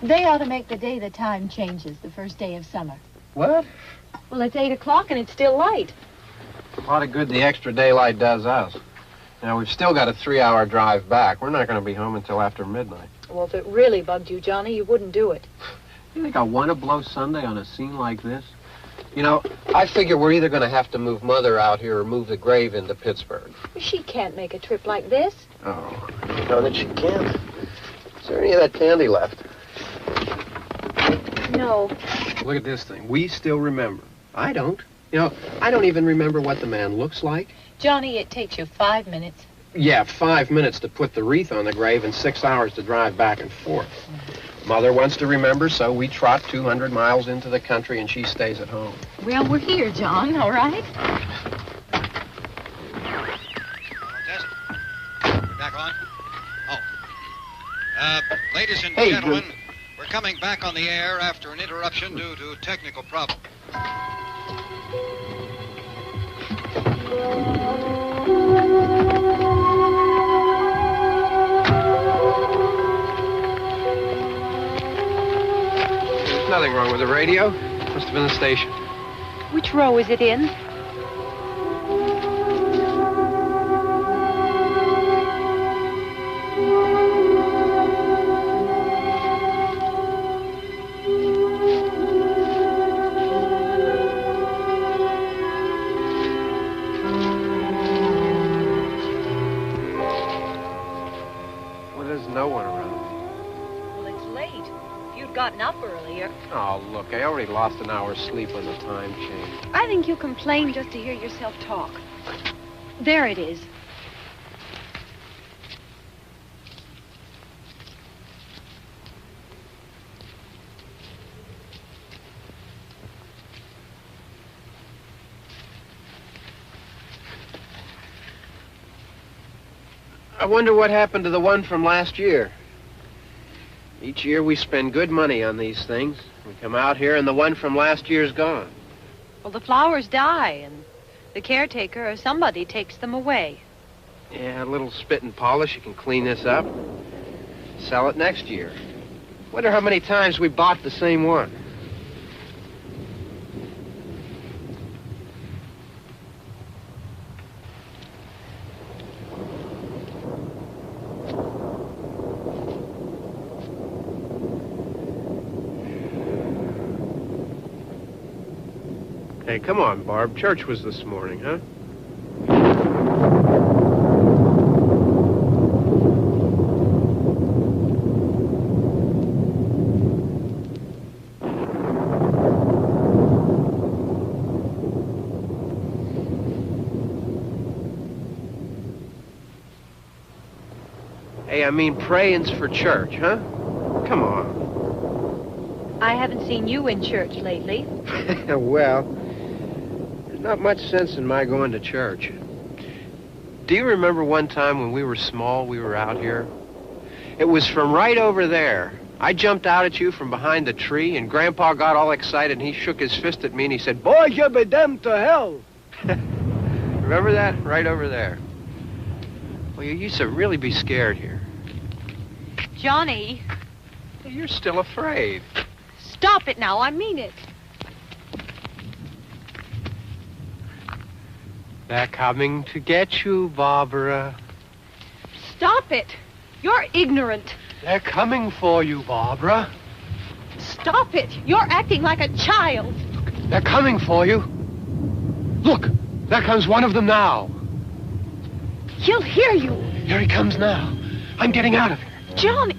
They ought to make the day the time changes, the first day of summer. What? Well, it's 8 o'clock and it's still light. A lot of good the extra daylight does us. Now, we've still got a 3-hour drive back. We're not going to be home until after midnight. Well, if it really bugged you, Johnny, you wouldn't do it. You think I want to blow Sunday on a scene like this? You know, I figure we're either going to have to move Mother out here or move the grave into Pittsburgh. She can't make a trip like this. Oh, you know that she can't. Is there any of that candy left? No. Look at this thing. We still remember. I don't. You know, I don't even remember what the man looks like. Johnny, it takes you 5 minutes. Yeah, 5 minutes to put the wreath on the grave and 6 hours to drive back and forth. Mother wants to remember, so we trot 200 miles into the country and she stays at home. Well, we're here, John, all right? Test. Back on? Oh. Ladies and gentlemen, we're coming back on the air after an interruption due to technical problem. There's nothing wrong with the radio. Must have been the station. Which row is it in? Gotten up earlier. Oh, look, I already lost an hour's sleep on the time change. I think you complain just to hear yourself talk. There it is. I wonder what happened to the one from last year. Each year we spend good money on these things. We come out here and the one from last year's gone. Well, the flowers die and the caretaker or somebody takes them away. Yeah, a little spit and polish. You can clean this up. Sell it next year. Wonder how many times we bought the same one. Hey, come on, Barb. Church was this morning, huh? Hey, I mean, praying's for church, huh? Come on. I haven't seen you in church lately. Well, not much sense in my going to church. Do you remember one time when we were small, we were out here? It was from right over there. I jumped out at you from behind the tree, and Grandpa got all excited, and he shook his fist at me, and he said, "Boys, you'll be damned to hell." Remember that? Right over there. Well, you used to really be scared here. Johnny. You're still afraid. Stop it now. I mean it. They're coming to get you, Barbara. Stop it. You're ignorant. They're coming for you, Barbara. Stop it. You're acting like a child. They're coming for you. Look, there comes one of them now. He'll hear you. Here he comes now. I'm getting out of here. Johnny.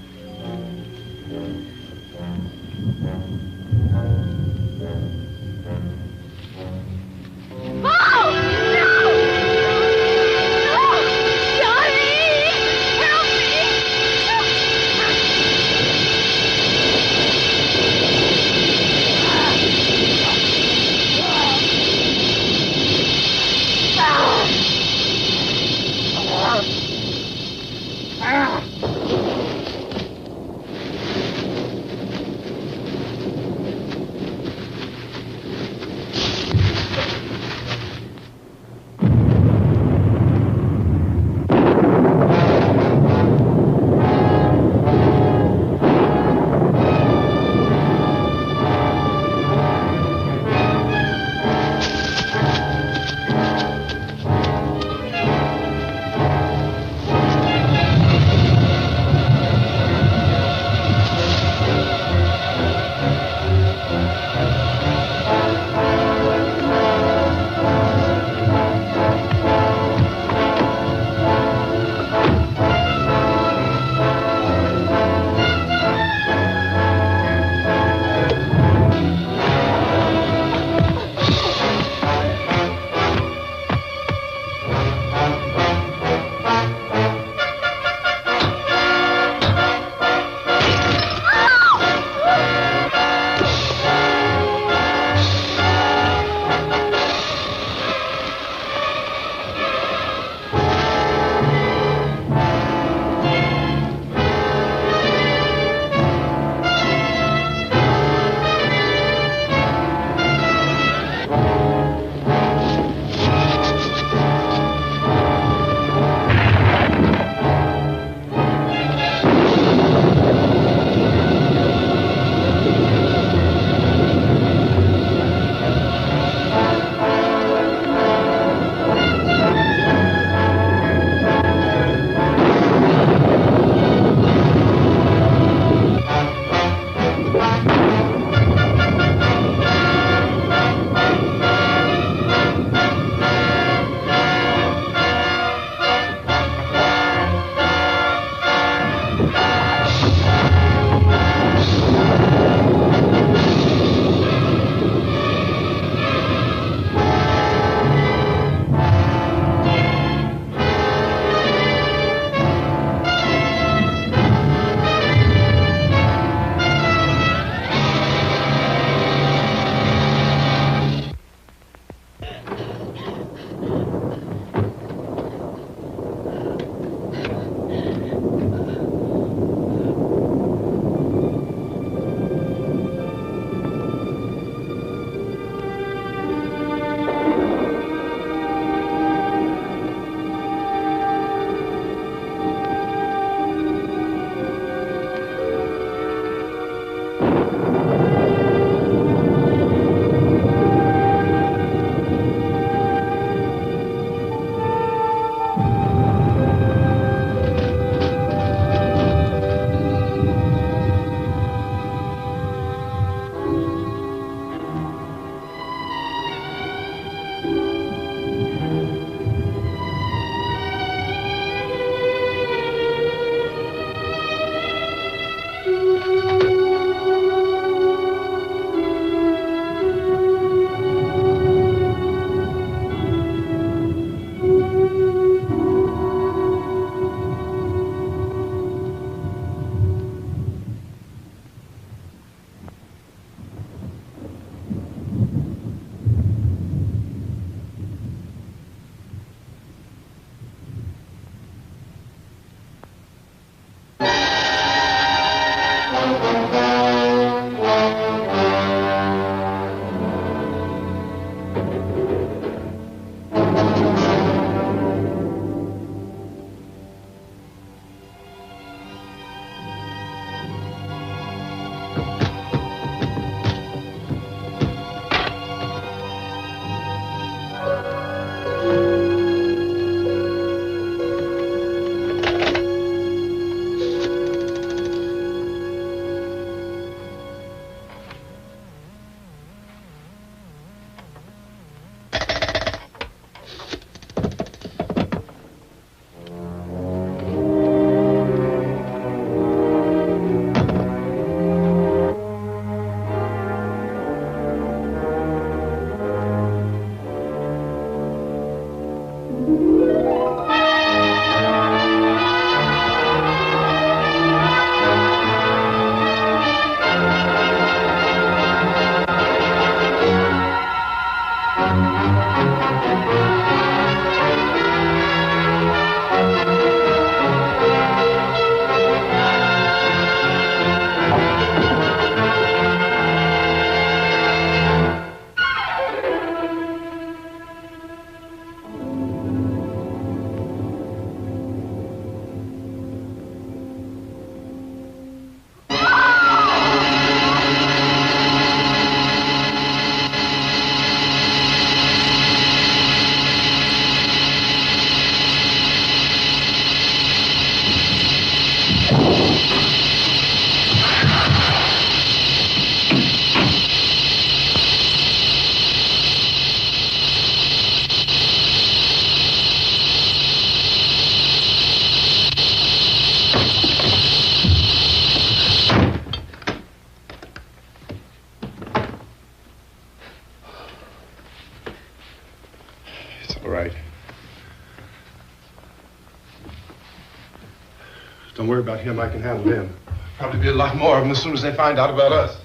worry about him. I can handle him. Probably be a lot more of them as soon as they find out about us.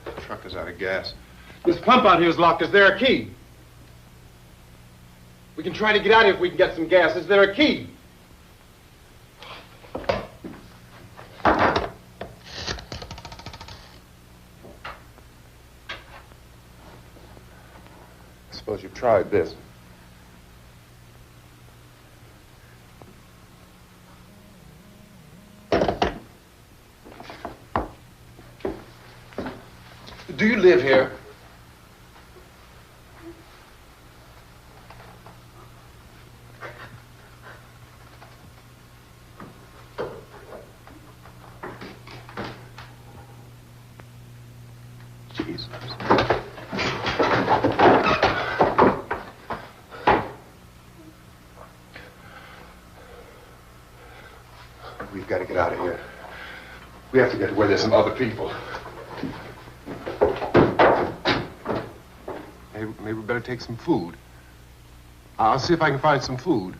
The truck is out of gas. This pump out here is locked. Is there a key? We can try to get out here if we can get some gas. Is there a key? Suppose you've tried this. Do you live here? Jesus. We've got to get out of here. We have to get to where there's some other people. Maybe we better take some food. I'll see if I can find some food.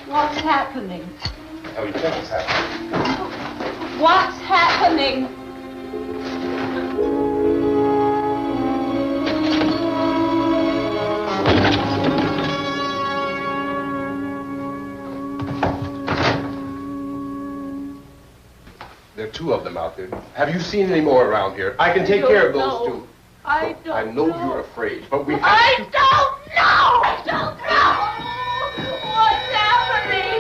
What's happening? How do you think it's happening? What's happening? There are two of them out there. Have you seen any more around here? I can take care of those two. I don't I know you're afraid, but we have I to... don't know! I don't know! What's happening?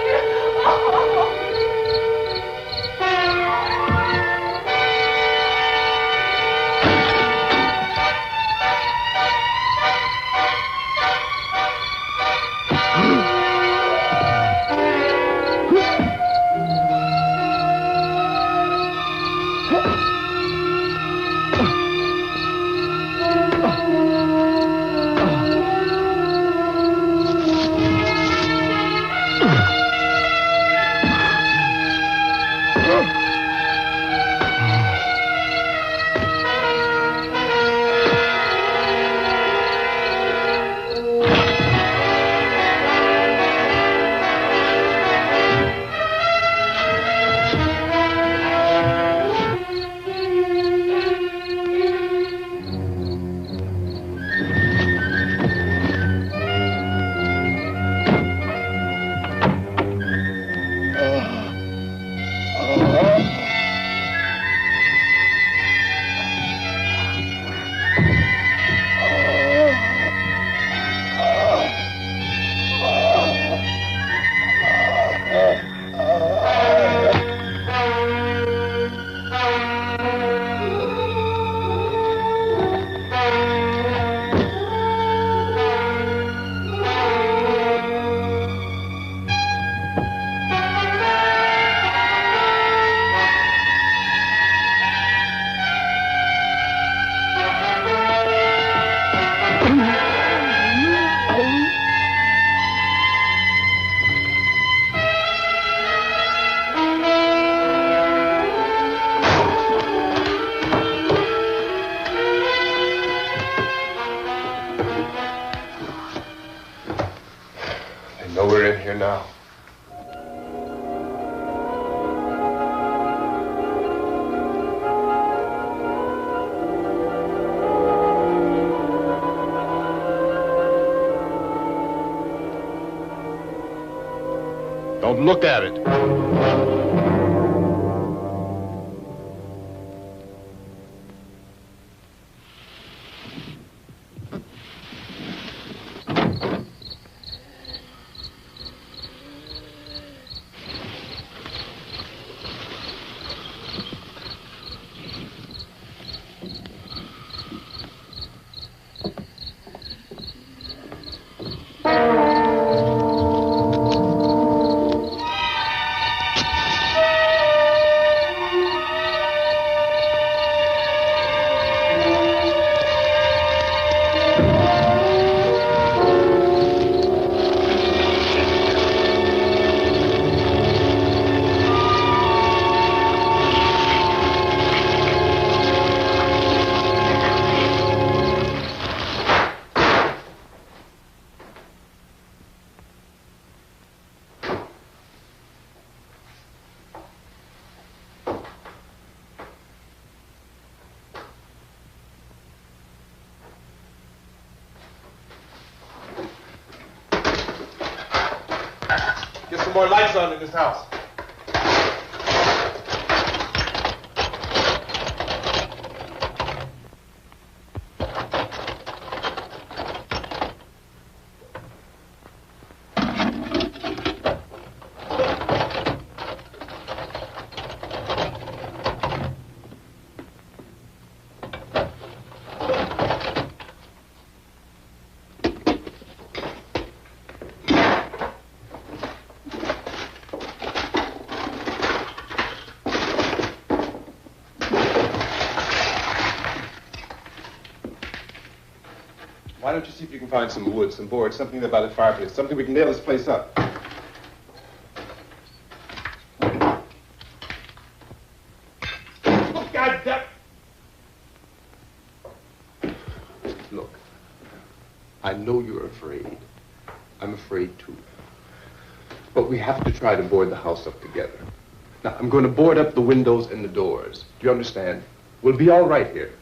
I know we're in here now. Don't look at it. some more lights on in this house. Why don't you see if you can find some wood, some board, something there by the fireplace, something we can nail this place up. Oh, God damn! Look, I know you're afraid. I'm afraid too. But we have to try to board the house up together. Now, I'm going to board up the windows and the doors. Do you understand? We'll be all right here.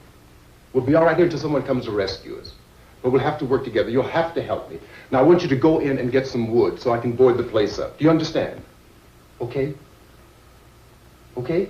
We'll be all right here until someone comes to rescue us. But we'll have to work together. You'll have to help me. Now, I want you to go in and get some wood so I can board the place up. Do you understand? Okay? Okay?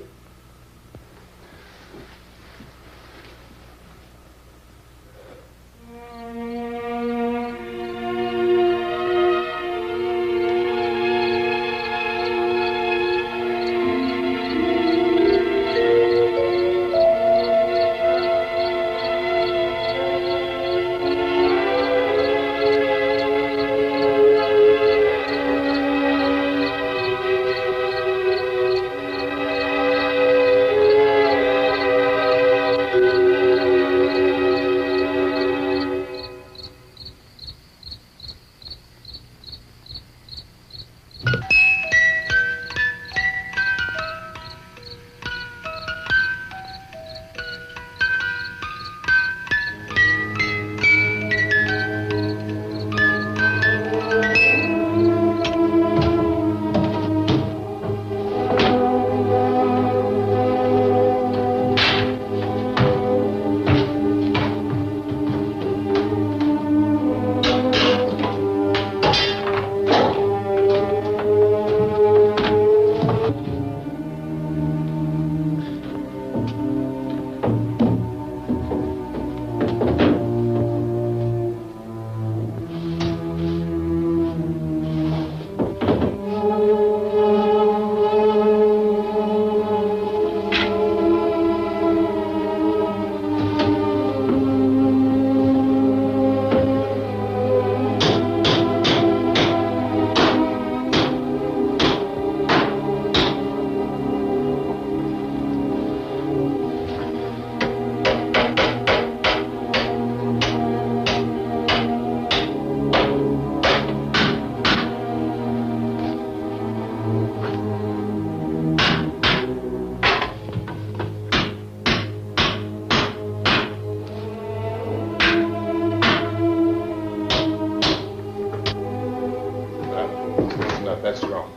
That's wrong.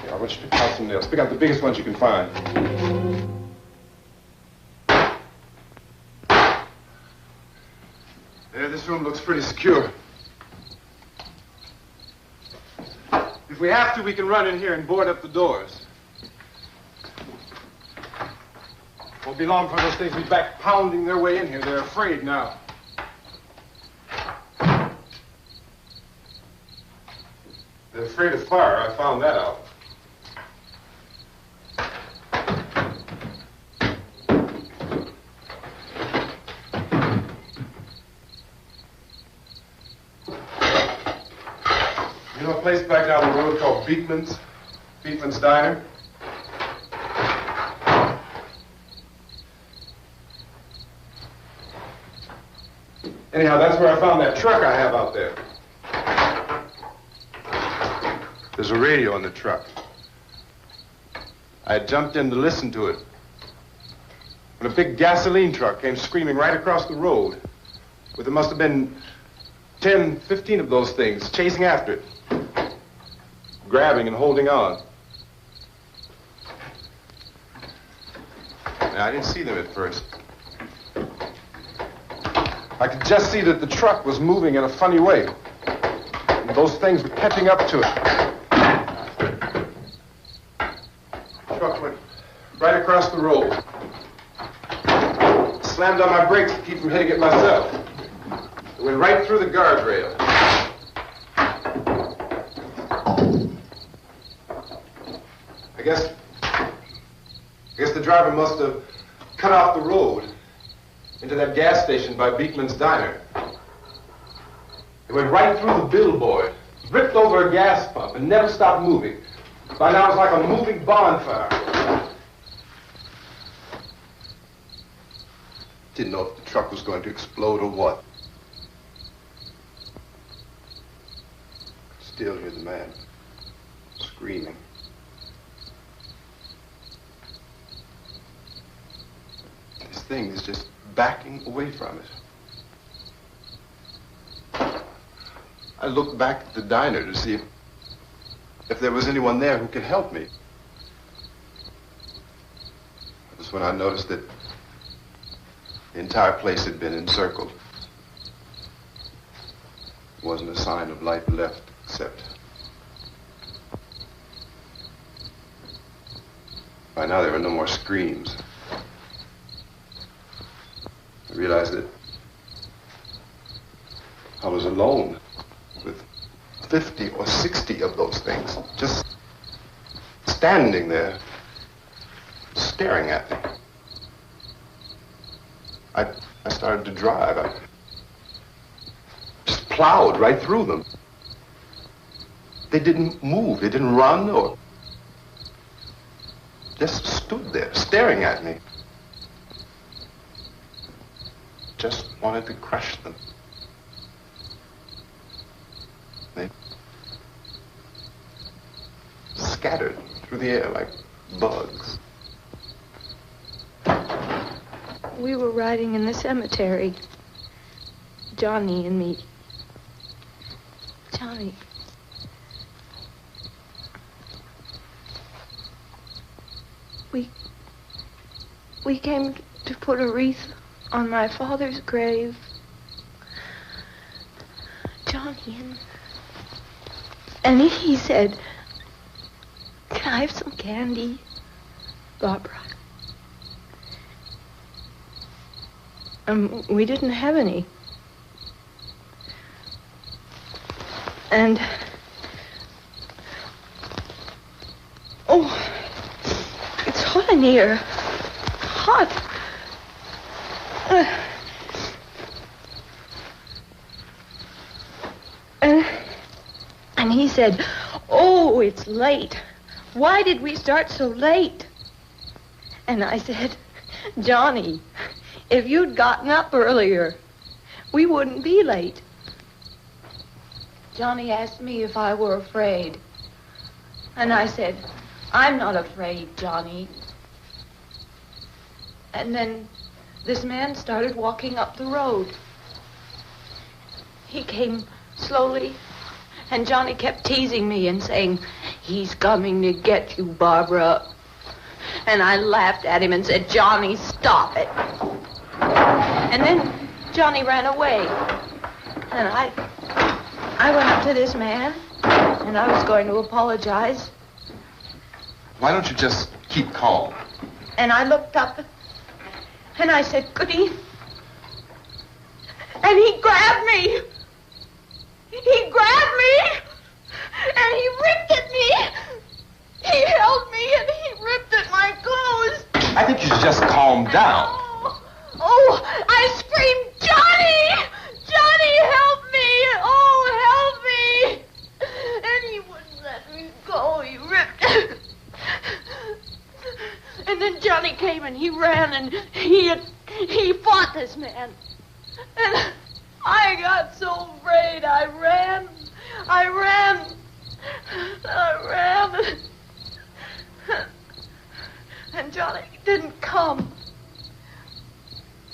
Here, I want you to pick out some nails. Pick out the biggest ones you can find. There, this room looks pretty secure. If we have to, we can run in here and board up the doors. Won't be long before those things will be back pounding their way in here. They're afraid now. They're afraid of fire. I found that out. You know a place back down the road called Beekman's? Beekman's Diner? Anyhow, that's where I found that truck I have out there. There's a radio in the truck. I had jumped in to listen to it when a big gasoline truck came screaming right across the road. But there must have been 10, 15 of those things chasing after it, grabbing and holding on. Now, I didn't see them at first. I could just see that the truck was moving in a funny way. And those things were catching up to it. right across the road. Slammed on my brakes to keep from hitting it myself. It went right through the guardrail. I guess the driver must have cut off the road into that gas station by Beekman's Diner. It went right through the billboard, ripped over a gas pump, and never stopped moving. By now, it's like a moving bonfire. Didn't know if the truck was going to explode or what. Still hear the man screaming. This thing is just backing away from it. I looked back at the diner to see if there was anyone there who could help me. That was when I noticed that the entire place had been encircled. There wasn't a sign of life left except... By now there were no more screams. I realized that I was alone with 50 or 60 of those things, just standing there, staring at me. I started to drive. I just plowed right through them. They didn't move. They didn't run or just stood there, staring at me. Just wanted to crush them. They scattered through the air like bugs. We were riding in the cemetery, Johnny and me. Johnny. We came to put a wreath on my father's grave. Johnny, and he said, "Can I have some candy, Barbara?" We didn't have any. And, oh, it's hot in here. Hot. And he said, "Oh, it's late. Why did we start so late?" And I said, "Johnny, if you'd gotten up earlier, we wouldn't be late." Johnny asked me if I were afraid. And I said, "I'm not afraid, Johnny." And then this man started walking up the road. He came slowly, and Johnny kept teasing me and saying, "He's coming to get you, Barbara." And I laughed at him and said, "Johnny, stop it." And then Johnny ran away. And I went up to this man, and I was going to apologize. Why don't you just keep calm? And I looked up, and I said, "Goody." And he grabbed me. He grabbed me, and he ripped at me. He held me, and he ripped at my clothes. I think you should just calm down. Oh, I screamed, "Johnny! Johnny, help me! Oh, help me!" And he wouldn't let me go. He ripped. And then Johnny came and he ran and he fought this man. And I got so afraid. I ran. And Johnny didn't come.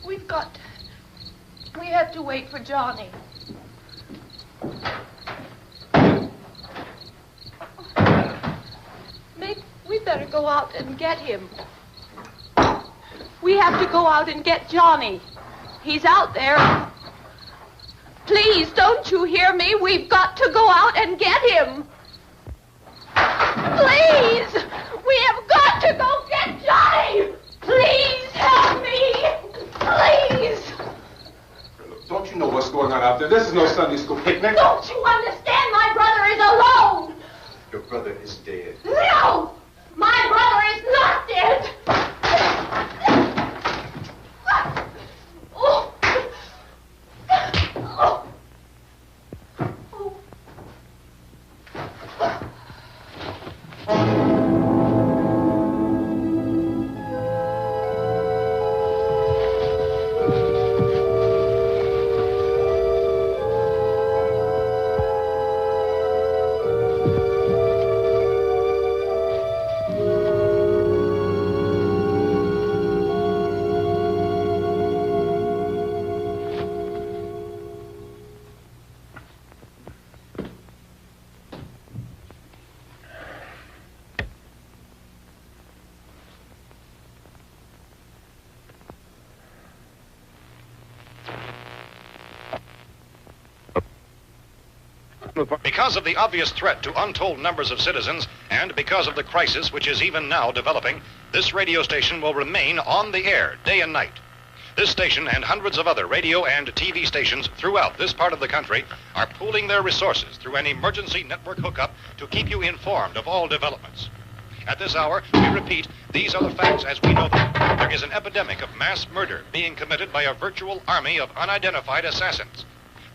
We have to wait for Johnny. We better go out and get him. We have to go out and get Johnny. He's out there. Please, don't you hear me? We've got to go out and get him. Please! We have got to go get Johnny! Now, this is no Sunday school picnic. Don't you understand? My brother is alone. Your brother is dead. No! My brother is not dead! Oh. Oh. Because of the obvious threat to untold numbers of citizens, and because of the crisis which is even now developing, this radio station will remain on the air day and night. This station and hundreds of other radio and TV stations throughout this part of the country are pooling their resources through an emergency network hookup to keep you informed of all developments. At this hour, we repeat, these are the facts as we know them. There is an epidemic of mass murder being committed by a virtual army of unidentified assassins.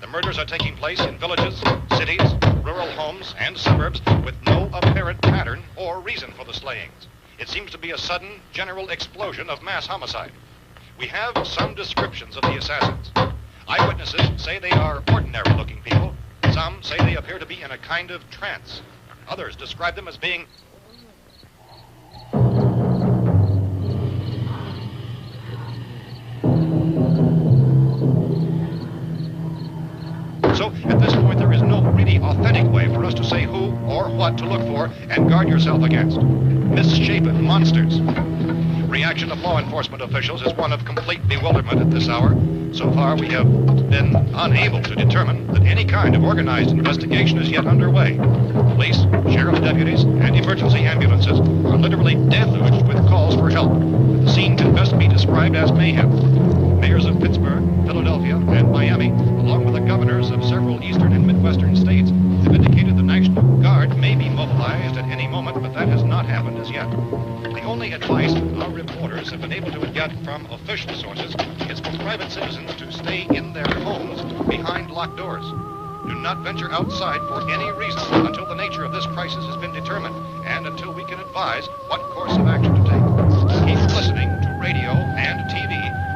The murders are taking place in villages, cities, rural homes, and suburbs with no apparent pattern or reason for the slayings. It seems to be a sudden, general explosion of mass homicide. We have some descriptions of the assassins. Eyewitnesses say they are ordinary-looking people. Some say they appear to be in a kind of trance. Others describe them as being So, at this point, there is no really authentic way for us to say who or what to look for and guard yourself against. Misshapen monsters. Reaction of law enforcement officials is one of complete bewilderment at this hour. So far, we have been unable to determine that any kind of organized investigation is yet underway. Police, sheriff's deputies, and emergency ambulances are literally deluged with calls for help. The scene can best be described as mayhem. Mayors of Pittsburgh, Philadelphia, and Miami, along with the governors of several eastern and midwestern states, have indicated the National Guard may be mobilized at any moment, but that has not happened as yet. The only advice our reporters have been able to get from official sources is for private citizens to stay in their homes behind locked doors. Do not venture outside for any reason until the nature of this crisis has been determined and until we can advise what course of action to take. Keep listening to radio and TV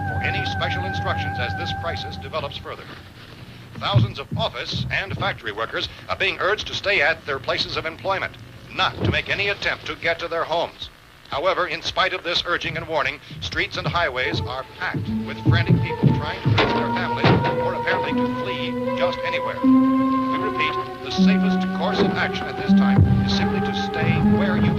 for any special instructions as this crisis develops further. Thousands of office and factory workers are being urged to stay at their places of employment, not to make any attempt to get to their homes. However, in spite of this urging and warning, streets and highways are packed with frantic people trying to reach their families or apparently to flee just anywhere. We repeat, the safest course of action at this time is simply to stay where you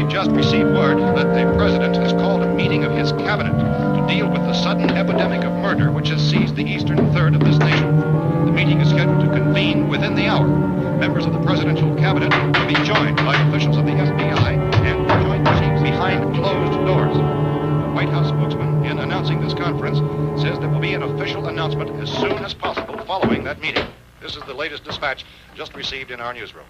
just received word that the president has called a meeting of his cabinet to deal with the sudden epidemic of murder which has seized the eastern third of this nation. The meeting is scheduled to convene within the hour. Members of the presidential cabinet will be joined by officials of the FBI and joint teams behind closed doors. The White House spokesman, in announcing this conference, says there will be an official announcement as soon as possible following that meeting. This is the latest dispatch just received in our newsroom.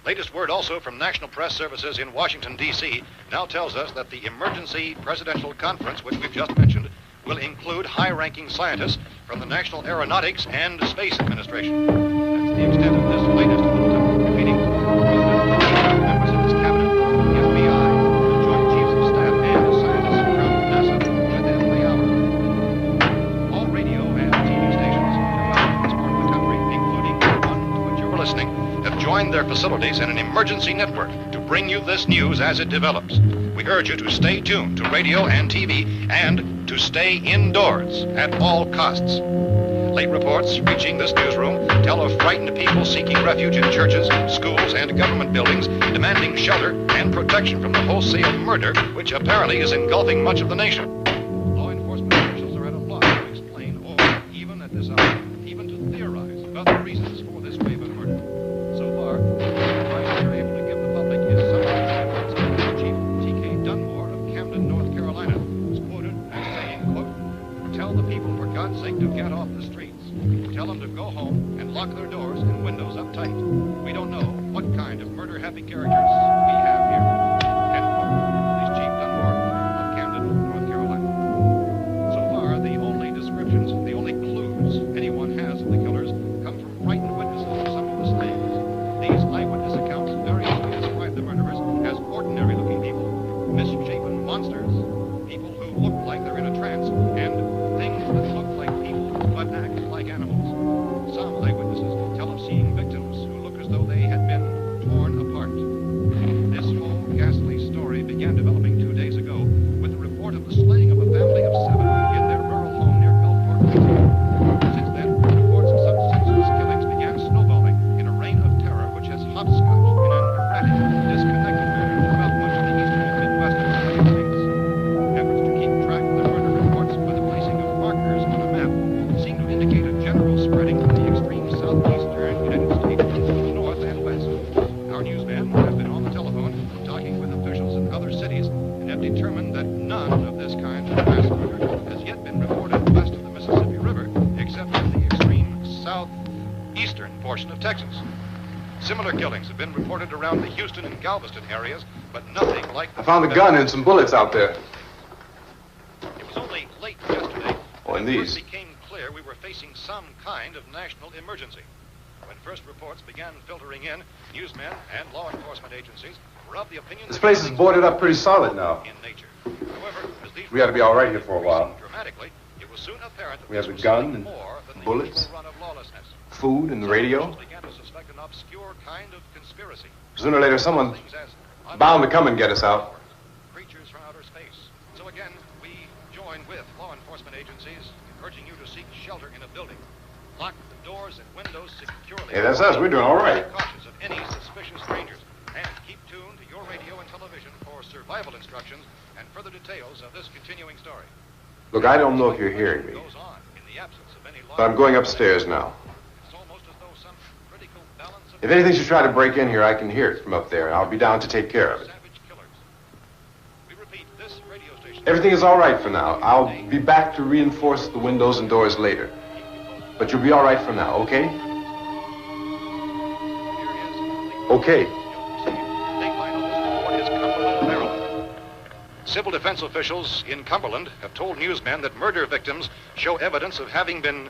Latest word also from National Press Services in Washington, D.C. now tells us that the emergency presidential conference, which we've just mentioned, will include high-ranking scientists from the National Aeronautics and Space Administration. That's the extent of this latest bulletin. Repeating, the president, members of his cabinet, the FBI, the Joint Chiefs of Staff, and scientists from NASA within the hour. All radio and TV stations throughout this part of the country, including the one to which you're listening, have joined their facilities in an emergency network to bring you this news as it develops. We urge you to stay tuned to radio and TV and to stay indoors at all costs. Late reports reaching this newsroom tell of frightened people seeking refuge in churches, schools, and government buildings, demanding shelter and protection from the wholesale murder which apparently is engulfing much of the nation. don't know what kind of murder-happy characters we have here. End quote. Police Chief Dunmore of Camden, North Carolina. So far, the only descriptions, the only clues anyone has of the killers come from frightened witnesses of some of the slayings. These eyewitness accounts variously describe the murderers as ordinary-looking people, misshapen monsters, people who look like they're in a trance, and things that look like people but act like animals. Some eyewitnesses tell of seeing victims who look as though they had been torn apart. This whole ghastly story began developing 2 days ago with the report of the slaying of a family of 7 in their rural home near Gulfport, Louisiana. Since then, reports of such senseless killings began snowballing in a reign of terror which has hopscotched in an erratic, disconnected manner throughout much of the eastern and midwestern United States. Efforts to keep track of the murder reports by the placing of markers on a map seem to indicate a general spreading from the extreme southeastern United States to the north and west. Our newsmen have been on the telephone talking with officials in other cities and have determined that none of this kind of mass murder has yet been reported west of the Mississippi River, except in the extreme southeastern portion of Texas. Similar killings have been reported around the Houston and Galveston areas, but nothing like I found a gun and some bullets out there. It was only late yesterday Oh, and when it these. first became clear we were facing some kind of national emergency. When first reports began filtering in, newsmen and law enforcement agencies were of the opinion This that place is killings boarded were up pretty solid now. in nature. However, as these We ought to be all right here for a while. increasing dramatically, it was soon apparent that We have this the was gun something and more than the bullets. usual run of lawlessness. Food and the Some radio. officials began to suspect an obscure kind of conspiracy. Sooner or later, someone's Things as bound to come and get us out. creatures from outer space. So again, we join with law enforcement agencies, urging you to seek shelter in a building. Lock the doors and windows securely. Hey, that's us. We're doing all right. Be cautious of any suspicious strangers. And keep tuned to your radio and television for survival instructions and further details of this continuing story. Look, I don't know if you're hearing me, Goes on in the absence of any law. but I'm going upstairs now. It's almost as though some critical balance of If anything should try to break in here, I can hear it from up there, and I'll be down to take care of it. savage killers. We repeat, this radio station. Everything is all right for now. I'll be back to reinforce the windows and doors later. But you'll be all right for now, okay? Okay. Civil defense officials in Cumberland have told newsmen that murder victims show evidence of having been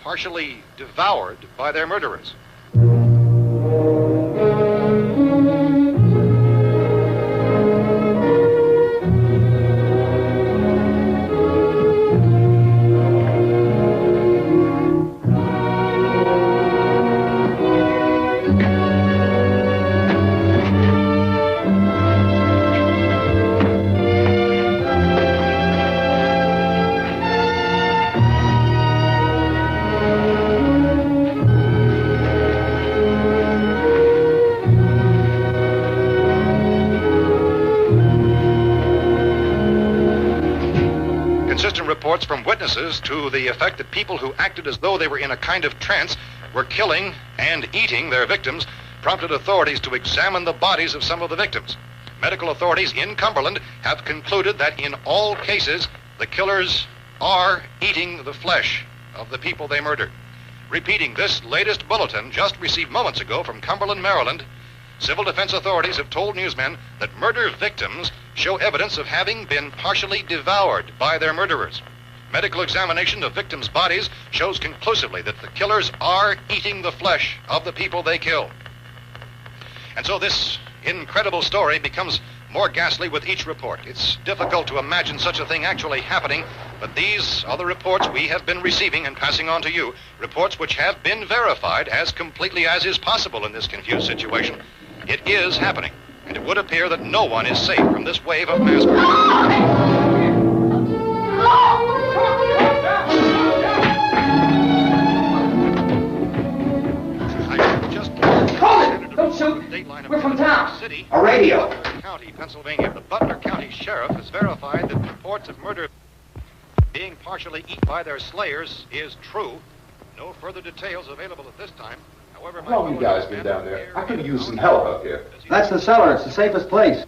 partially devoured by their murderers. Reports from witnesses to the effect that people who acted as though they were in a kind of trance were killing and eating their victims prompted authorities to examine the bodies of some of the victims. Medical authorities in Cumberland have concluded that in all cases, the killers are eating the flesh of the people they murdered. Repeating this latest bulletin just received moments ago from Cumberland, Maryland, civil defense authorities have told newsmen that murder victims show evidence of having been partially devoured by their murderers. Medical examination of victims' bodies shows conclusively that the killers are eating the flesh of the people they kill. And so this incredible story becomes more ghastly with each report. It's difficult to imagine such a thing actually happening, but these are the reports we have been receiving and passing on to you, reports which have been verified as completely as is possible in this confused situation. It is happening, and it would appear that no one is safe from this wave of mass murder. Don't shoot! We're from town. City, A radio. Butler County, Pennsylvania. The Butler County Sheriff has verified that reports of murder being partially eaten by their slayers is true. No further details available at this time. However, How long have you guys been down there? I could have used some help up here. That's the cellar. It's the safest place.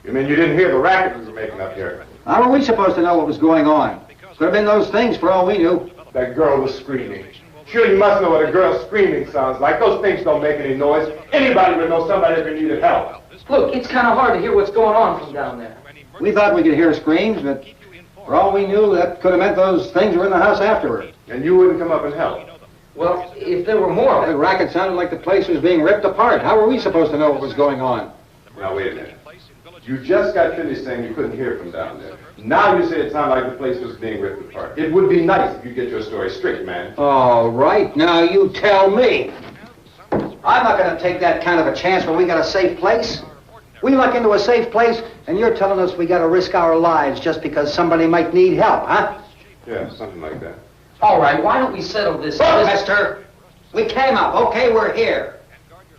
You mean you didn't hear the racket we were making up here? How were we supposed to know what was going on? Could have been those things for all we knew. That girl was screaming. Sure, you must know what a girl screaming sounds like. Those things don't make any noise. Anybody would know somebody ever needed help. Look, it's kind of hard to hear what's going on from down there. We thought we could hear screams, but for all we knew, that could have meant those things were in the house afterward. And you wouldn't come up and help. Well, if there were more... The racket sounded like the place was being ripped apart. How were we supposed to know what was going on? Now, wait a minute. You just got finished saying you couldn't hear from down there. Now you say it sounded like the place was being ripped apart. It would be nice if you get your story straight, man. All right, now you tell me. I'm not going to take that kind of a chance when we got a safe place. We luck into a safe place, and you're telling us we got to risk our lives just because somebody might need help, huh? Yeah, something like that. All right, why don't we settle this... Look, mister, we came up. Okay, we're here.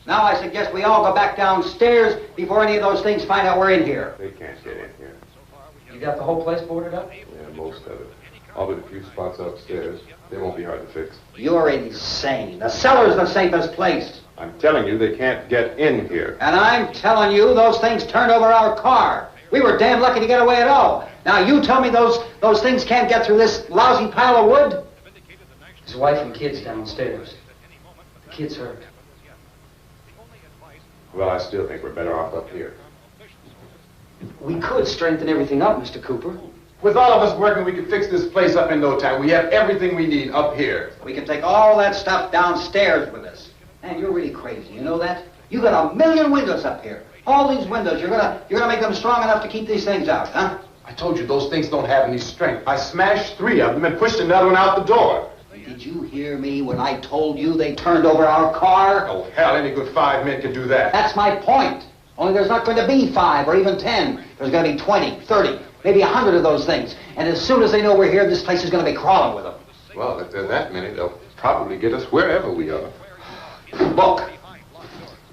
Now I suggest we all go back downstairs before any of those things find out we're in here. They can't get in here. You got the whole place boarded up? Yeah, most of it. All but a few spots upstairs. They won't be hard to fix. You're insane. The cellar's the safest place. I'm telling you, they can't get in here. And I'm telling you, those things turned over our car. We were damn lucky to get away at all. Now you tell me those things can't get through this lousy pile of wood? His wife and kids downstairs. The kid's hurt. Well, I still think we're better off up here. We could strengthen everything up, Mr. Cooper. With all of us working, we can fix this place up in no time. We have everything we need up here. We can take all that stuff downstairs with us. Man, you're really crazy. You know that? You got 1,000,000 windows up here. All these windows, you're gonna make them strong enough to keep these things out, huh? I told you those things don't have any strength. I smashed 3 of them and pushed another one out the door. Did you hear me when I told you they turned over our car? Oh, hell, any good 5 men can do that. That's my point. Only there's not going to be 5 or even 10. There's going to be 20, 30, maybe 100 of those things. And as soon as they know we're here, this place is going to be crawling with them. Well, if there are that many, they'll probably get us wherever we are. Look,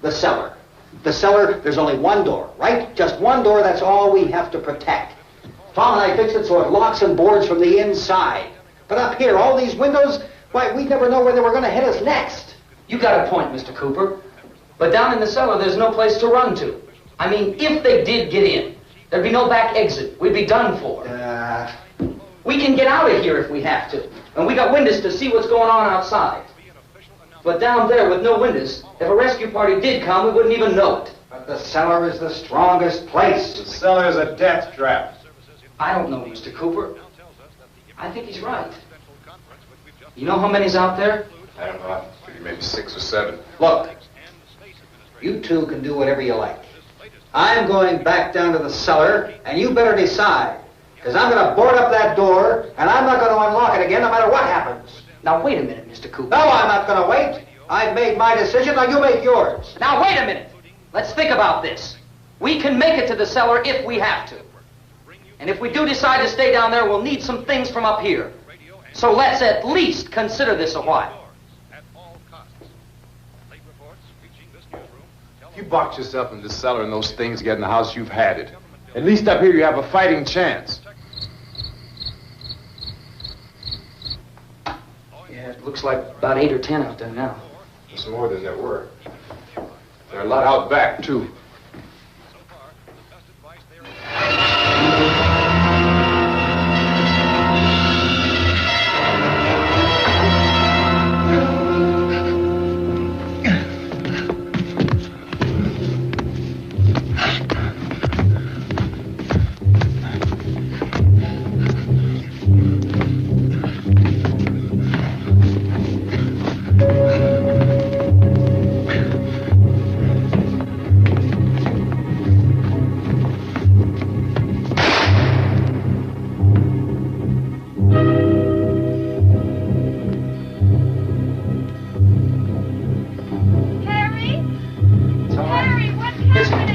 the cellar. The cellar, there's only one door, right? Just one door, that's all we have to protect. Tom and I fixed it so it locks and boards from the inside. But up here, all these windows, why, we'd never know where they were going to hit us next. You got a point, Mr. Cooper. But down in the cellar, there's no place to run to. I mean, if they did get in, there'd be no back exit. We'd be done for. We can get out of here if we have to. And we got windows to see what's going on outside. But down there with no windows, if a rescue party did come, we wouldn't even know it. But the cellar is the strongest place. The cellar is a death trap. I don't know, Mr. Cooper. I think he's right. You know how many's out there? I don't know. Maybe 6 or 7. Look, you two can do whatever you like. I'm going back down to the cellar, and you better decide. Because I'm going to board up that door, and I'm not going to unlock it again no matter what happens. Now, wait a minute, Mr. Cooper. No, I'm not going to wait. I've made my decision, now you make yours. Now, wait a minute. Let's think about this. We can make it to the cellar if we have to. And if we do decide to stay down there, we'll need some things from up here. So let's at least consider this a while. If you box yourself in the cellar and those things get in the house, you've had it. At least up here you have a fighting chance. Yeah, it looks like about 8 or 10 out there now. It's more than there were. There are a lot out back, too.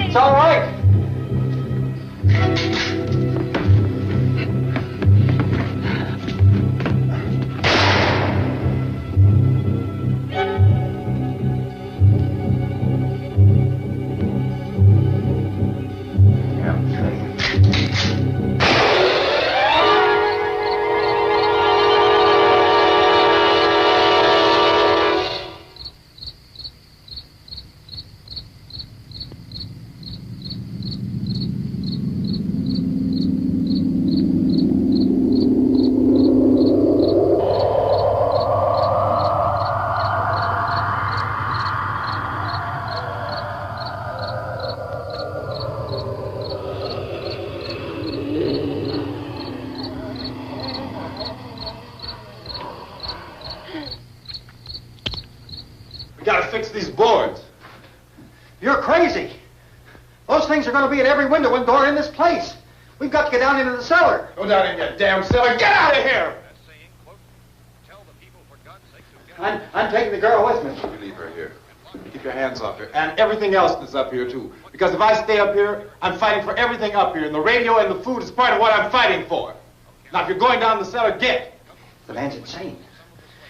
It's all right. fix these boards. You're crazy. Those things are going to be at every window and door in this place. We've got to get down into the cellar. Go down in your damn cellar. Get out of here! I'm taking the girl with me. You leave her here. Keep your hands off her. And everything else that's up here, too. Because if I stay up here, I'm fighting for everything up here. And the radio and the food is part of what I'm fighting for. Now, if you're going down the cellar, get. The man's insane.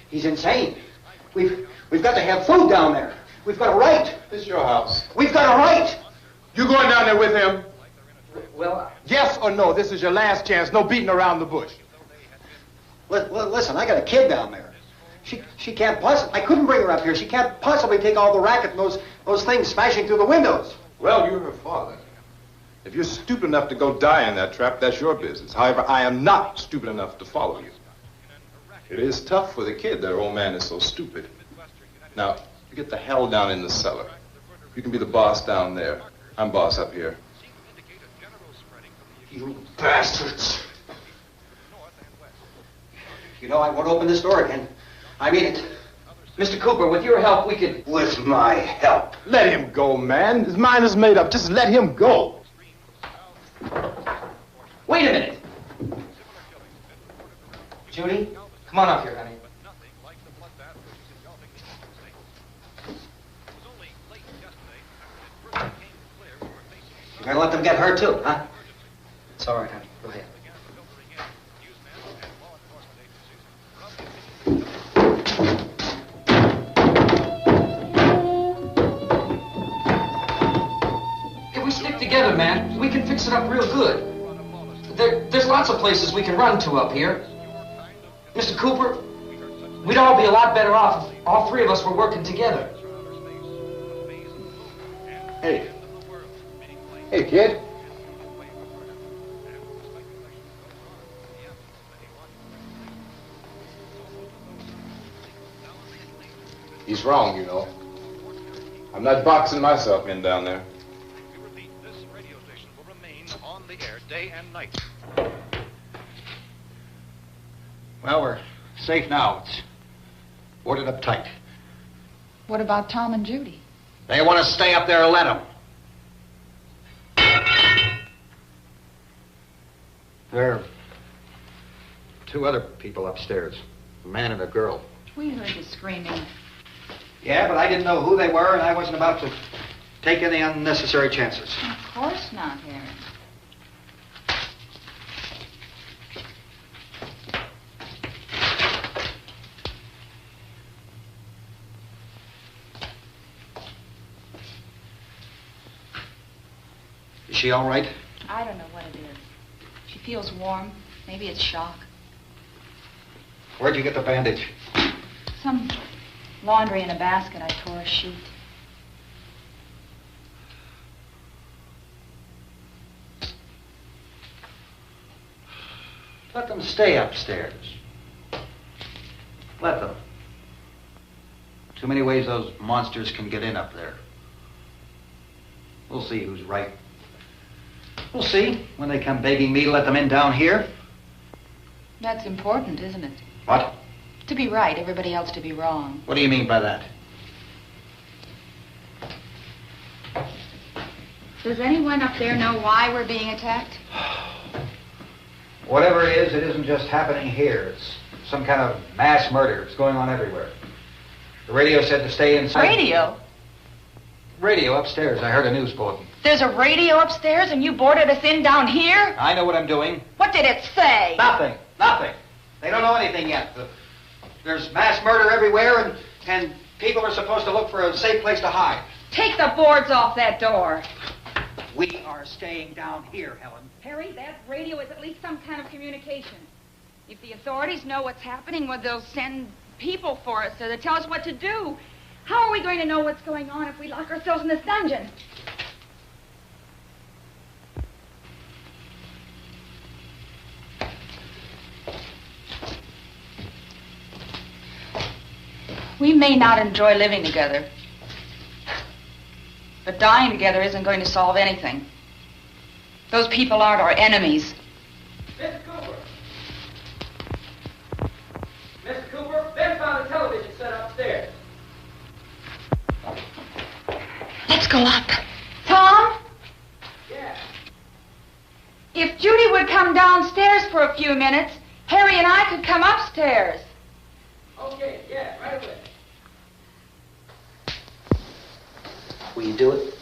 He's insane. We've got to have food down there. We've got a right. This is your house. We've got a right. You going down there with him? Well, Yes or no? This is your last chance. No beating around the bush. Listen, I got a kid down there. She can't possibly. I couldn't bring her up here. She can't possibly take all the racket and those things smashing through the windows. Well, you're her father. If you're stupid enough to go die in that trap, that's your business. However, I am not stupid enough to follow you. It is tough for the kid that her old man is so stupid. Now, you get the hell down in the cellar. You can be the boss down there. I'm boss up here. You bastards. You know, I won't open this door again. I mean it. Mr. Cooper, with your help, we could... With my help. Let him go, man. His mind is made up. Just let him go. Wait a minute. Judy, come on up here, honey. You're gonna let them get hurt too, huh? It's all right, honey. Go ahead. If we stick together, man, we can fix it up real good. There's lots of places we can run to up here. Mr. Cooper, we'd all be a lot better off if all three of us were working together. Hey. Hey, kid. He's wrong, you know. I'm not boxing myself in down there. We repeat, this radio station will remain on the air day and night. Well, we're safe now. It's boarded up tight. What about Tom and Judy? They want to stay up there and let them. There are two other people upstairs, a man and a girl. We heard you screaming. Yeah, but I didn't know who they were, and I wasn't about to take any unnecessary chances. Of course not, Harry. Is she all right? I don't know what it is. She feels warm. Maybe it's shock. Where'd you get the bandage? Some laundry in a basket. I tore a sheet. Let them stay upstairs. Let them. Too many ways those monsters can get in up there. We'll see who's right. We'll see when they come begging me to let them in down here. That's important, isn't it? What? To be right, everybody else to be wrong. What do you mean by that? Does anyone up there know why we're being attacked? Whatever it is, it isn't just happening here. It's some kind of mass murder. It's going on everywhere. The radio said to stay inside. Radio? Radio upstairs. I heard a news bulletin. There's a radio upstairs and you boarded us in down here? I know what I'm doing. What did it say? Nothing. Nothing. They don't know anything yet. There's mass murder everywhere, and people are supposed to look for a safe place to hide. Take the boards off that door. We are staying down here, Helen. Harry, that radio is at least some kind of communication. If the authorities know what's happening, well, they'll send people for us to tell us what to do. How are we going to know what's going on if we lock ourselves in this dungeon? We may not enjoy living together, but dying together isn't going to solve anything. Those people aren't our enemies. Mr. Cooper! Mr. Cooper, Ben found a television set upstairs. go up. Tom? Yeah? If Judy would come downstairs for a few minutes, Harry and I could come upstairs. Okay, yeah, right away. Will you do it?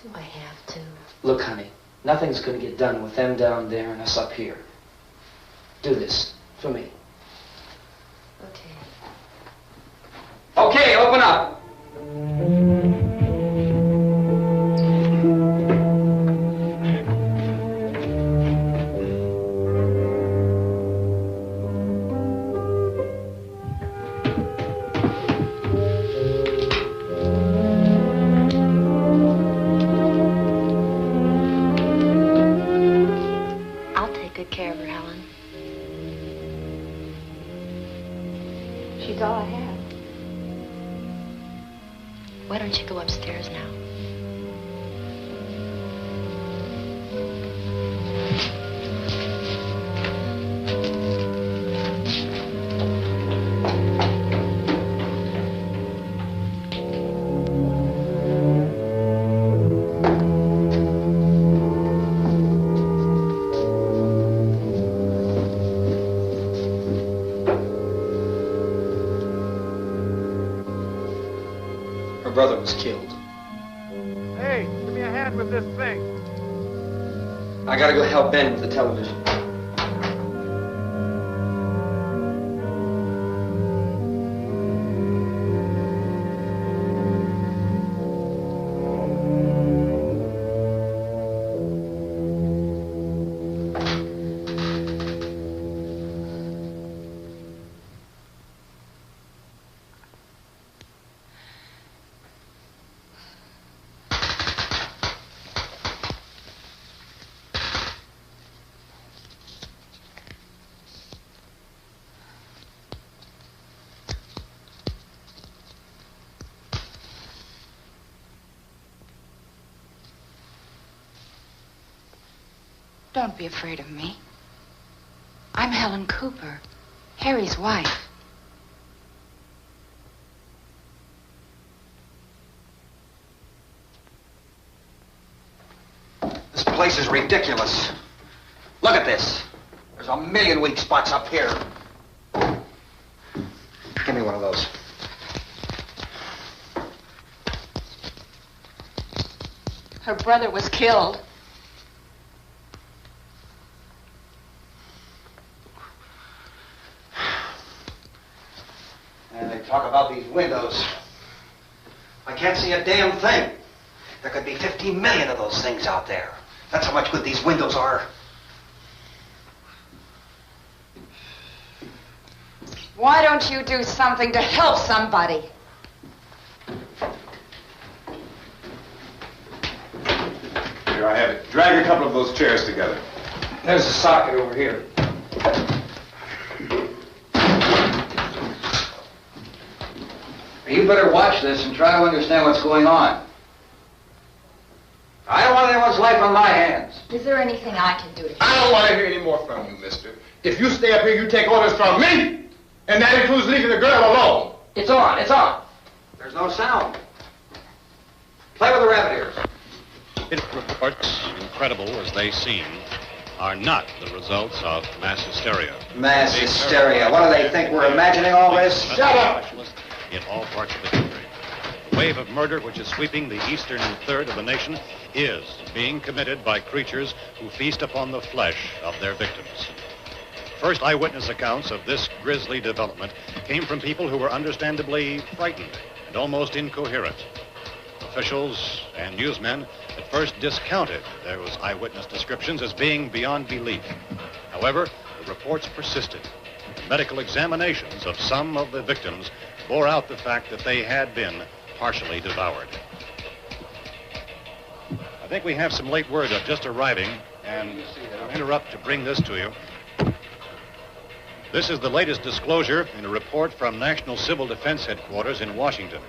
Do I have to? Look, honey, nothing's going to get done with them down there and us up here. Do this for me. Okay. Okay, open up. I'll take good care of her, Helen. She's all I have. Why don't you go upstairs now? Her brother was killed. Hey, give me a hand with this thing. I gotta go help Ben with the television. Don't be afraid of me. I'm Helen Cooper, Harry's wife. This place is ridiculous. Look at this. There's a million weak spots up here. Give me one of those. Her brother was killed. And they talk about these windows. I can't see a damn thing. There could be 15 million of those things out there. That's how much good these windows are. Why don't you do something to help somebody? Here, I have it. Drag a couple of those chairs together. There's a socket over here. You better watch this and try to understand what's going on. I don't want anyone's life on my hands. Is there anything I can do to I don't want to hear any more from you, mister. If you stay up here, you take orders from me. And that includes leaving the girl alone. It's on, it's on. There's no sound. Play with the rabbit ears. Reports, incredible as they seem, are not the results of mass hysteria. Mass hysteria. What do they think? We're imagining all this? Shut up! In all parts of the country. The wave of murder which is sweeping the eastern third of the nation is being committed by creatures who feast upon the flesh of their victims. First eyewitness accounts of this grisly development came from people who were understandably frightened and almost incoherent. Officials and newsmen at first discounted those eyewitness descriptions as being beyond belief. However, the reports persisted. Medical examinations of some of the victims bore out the fact that they had been partially devoured. I think we have some late word just arriving, and I'll interrupt to bring this to you. This is the latest disclosure in a report from National Civil Defense Headquarters in Washington.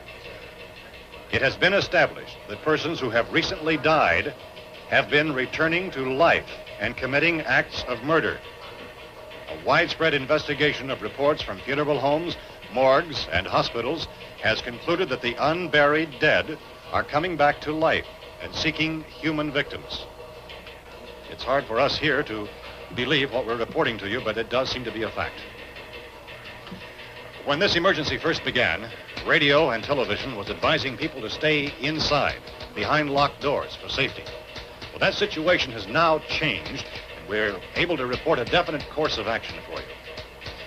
It has been established that persons who have recently died have been returning to life and committing acts of murder. A widespread investigation of reports from funeral homes, morgues, and hospitals has concluded that the unburied dead are coming back to life and seeking human victims. It's hard for us here to believe what we're reporting to you, but it does seem to be a fact. When this emergency first began, radio and television was advising people to stay inside, behind locked doors for safety. Well, that situation has now changed, and we're able to report a definite course of action for you.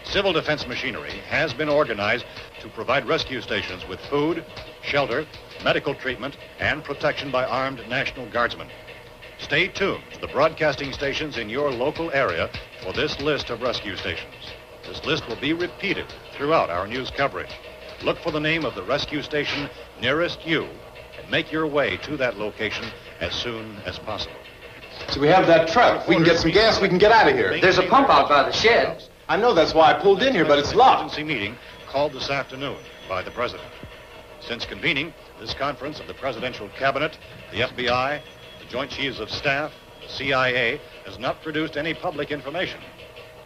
Civil defense machinery has been organized to provide rescue stations with food, shelter, medical treatment, and protection by armed National Guardsmen. Stay tuned to the broadcasting stations in your local area for this list of rescue stations. This list will be repeated throughout our news coverage. Look for the name of the rescue station nearest you and make your way to that location as soon as possible. So we have that truck. We can get some gas, we can get out of here. There's a pump out by the shed. I know, that's why I pulled in here, but it's locked. Emergency meeting called this afternoon by the President. Since convening this conference of the Presidential Cabinet, the FBI, the Joint Chiefs of Staff, the CIA has not produced any public information.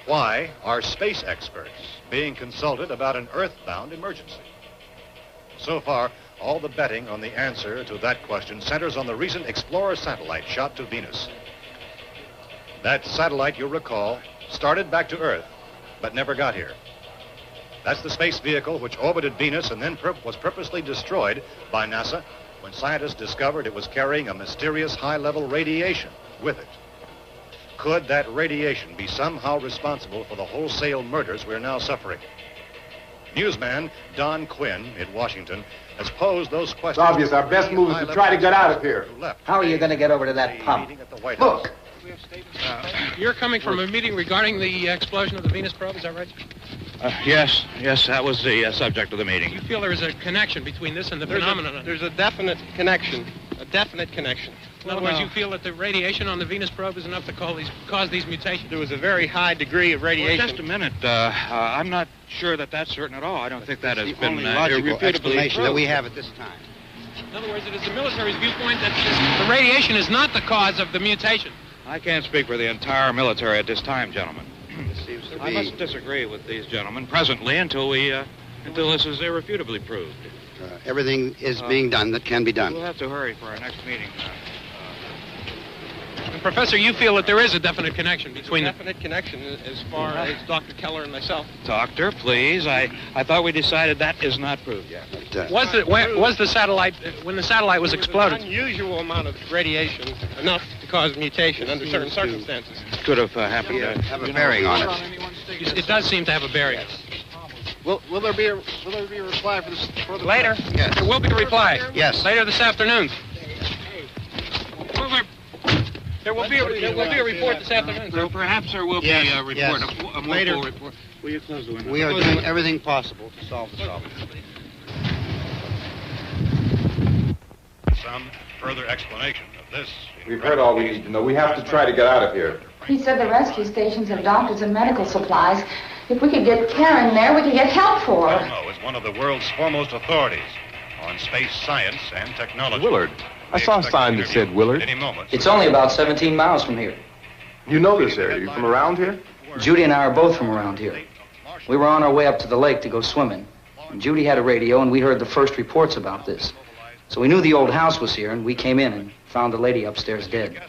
Why are space experts being consulted about an Earth-bound emergency? So far, all the betting on the answer to that question centers on the recent Explorer satellite shot to Venus. That satellite, you'll recall, started back to Earth, but never got here. That's the space vehicle which orbited Venus and then was purposely destroyed by NASA when scientists discovered it was carrying a mysterious high-level radiation with it. Could that radiation be somehow responsible for the wholesale murders we're now suffering? Newsman Don Quinn in Washington has posed those questions. It's obvious our best move is to try to get out of here. How are you going to get over to that pump? Look. You're coming from a meeting regarding the explosion of the Venus probe, is that right? Yes, that was the subject of the meeting. You feel there is a connection between this and the phenomenon? There's a definite connection. In other words, you feel that the radiation on the Venus probe is enough to cause these mutations? There was a very high degree of radiation. Well, just a minute. I'm not sure that that's certain at all. I don't think that has been logical explanation proved. that we have at this time. In other words, it is the military's viewpoint that the radiation is not the cause of the mutation. I can't speak for the entire military at this time, gentlemen. Seems to I be... must disagree with these gentlemen presently until this is irrefutably proved. Everything is being done that can be done. We'll have to hurry for our next meeting. And Professor, you feel that there is a definite connection between definite connection as far as Dr. Keller and myself. Doctor, please. I thought we decided that is not proved yet. Was the satellite, when the satellite was exploded? An unusual amount of radiation, enough to cause mutation under certain circumstances. Could have happened. Have a bearing on it. It does seem to have a bearing. Will there be a reply for this? Later. Yes. There will be a reply. Yes. Later this afternoon. There will be a report this afternoon. Well, perhaps there will be a report, yes. a more Later. full report. Will you close the window? We are doing everything possible to solve the problem. Some further explanation of this. We've heard all we need to know. We have to try to get out of here. He said the rescue stations have doctors and medical supplies. If we could get care in there, we could get help for her. Elmo is one of the world's foremost authorities on space science and technology. Willard. I saw a sign that said Willard. Any moment. It's only about 17 miles from here. You know this area. You from around here? Judy and I are both from around here. We were on our way up to the lake to go swimming. And Judy had a radio, and we heard the first reports about this. So we knew the old house was here, and we came in and found the lady upstairs dead.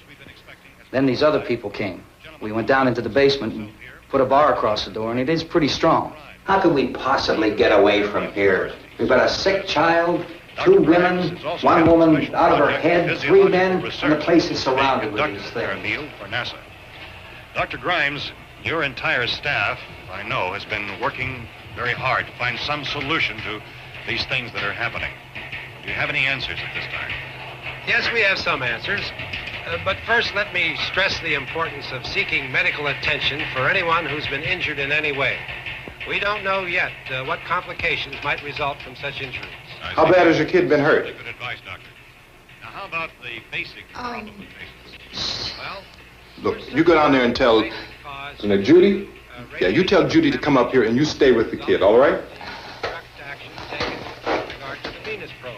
Then these other people came. We went down into the basement and put a bar across the door, and it is pretty strong. How could we possibly get away from here? We've got a sick child, 2 women, 1 woman out of her head, 3 men, and the place is surrounded with these things. Meal for NASA. Dr. Grimes, your entire staff, I know, has been working very hard to find some solution to these things that are happening. Do you have any answers at this time? Yes, we have some answers. But first, let me stress the importance of seeking medical attention for anyone who's been injured in any way. We don't know yet what complications might result from such injuries. How bad has your kid been hurt? Good advice, Doctor. Now, how about the basic problem of patients? Well, Look, you go down there and tell, Judy? Yeah, you tell Judy to come up here and you stay with the kid, all right? Venus probe.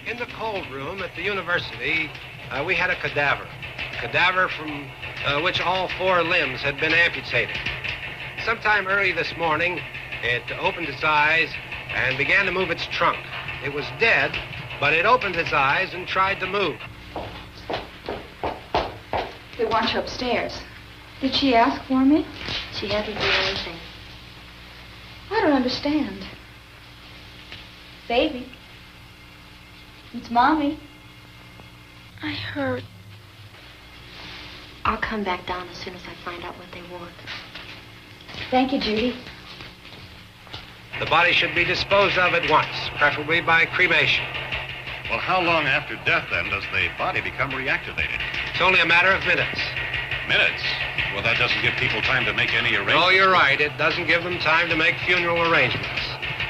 In the cold room at the university, we had a cadaver from which all 4 limbs had been amputated. Sometime early this morning, it opened its eyes and began to move its trunk. It was dead, but it opened its eyes and tried to move. They want you upstairs. Did she ask for me? She hasn't done anything. I don't understand. Baby. It's Mommy. I heard. I'll come back down as soon as I find out what they want. Thank you, Judy. The body should be disposed of at once, preferably by cremation. Well, how long after death, then, does the body become reactivated? It's only a matter of minutes. Minutes? Well, that doesn't give people time to make any arrangements. Oh, you're right. It doesn't give them time to make funeral arrangements.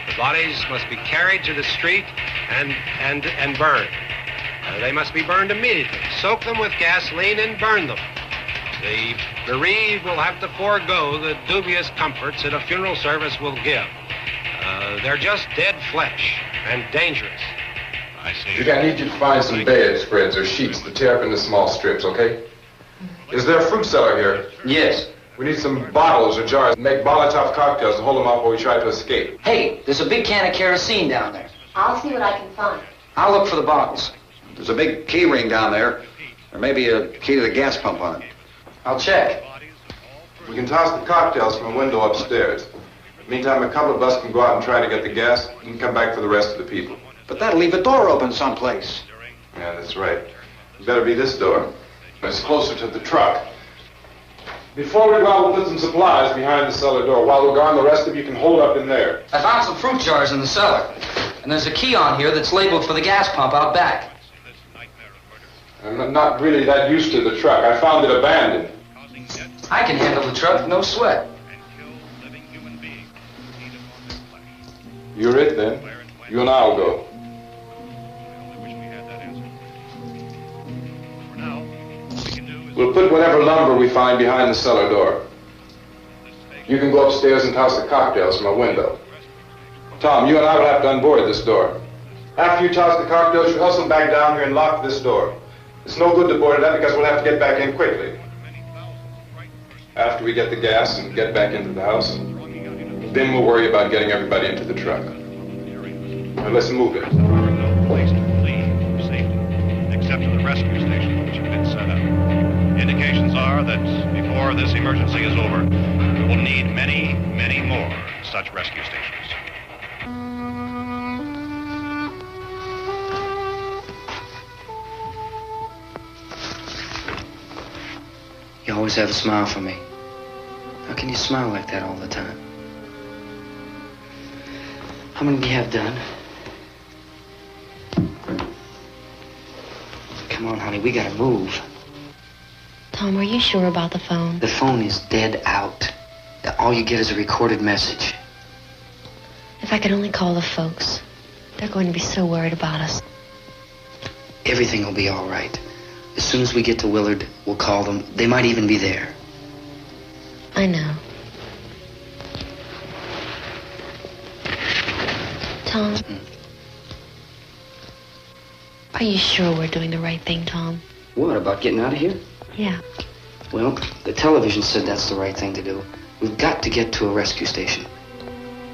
The bodies must be carried to the street and burned. They must be burned immediately. Soak them with gasoline and burn them. The bereaved will have to forego the dubious comforts that a funeral service will give. They're just dead flesh and dangerous. I see. Judy, I need you to find some bedspreads or sheets to tear up into small strips, okay? Is there a fruit cellar here? Yes. We need some bottles or jars. Make Molotov cocktails to hold them off while we try to escape. Hey, there's a big can of kerosene down there. I'll see what I can find. I'll look for the bottles. There's a big key ring down there. There may be a key to the gas pump on it. I'll check. We can toss the cocktails from a window upstairs. Meantime, a couple of us can go out and try to get the gas and come back for the rest of the people. But that'll leave a door open someplace. Yeah, that's right. It better be this door. It's closer to the truck. Before we go out, we'll put some supplies behind the cellar door. While we're gone, the rest of you can hold up in there. I found some fruit jars in the cellar. And there's a key on here that's labeled for the gas pump out back. I'm not really that used to the truck. I found it abandoned. I can handle the truck, no sweat. You're it, then. You and I'll go. We'll put whatever lumber we find behind the cellar door. You can go upstairs and toss the cocktails from a window. Tom, you and I will have to unboard this door. After you toss the cocktails, you hustle back down here and lock this door. It's no good to board it up because we'll have to get back in quickly. After we get the gas and get back into the house, then we'll worry about getting everybody into the truck. Now let's move it. No place to leave safely, except to the rescue station, which have been set up. Indications are that before this emergency is over, we will need many, many more such rescue stations. You always have a smile for me. How can you smile like that all the time? How many do you have done? Come on, honey, we gotta move. Tom, are you sure about the phone? The phone is dead out. All you get is a recorded message. If I could only call the folks. They're going to be so worried about us. Everything will be all right. As soon as we get to Willard, we'll call them. They might even be there. I know. Tom? Are you sure we're doing the right thing, Tom? What, about getting out of here? Yeah. Well, the television said that's the right thing to do. We've got to get to a rescue station.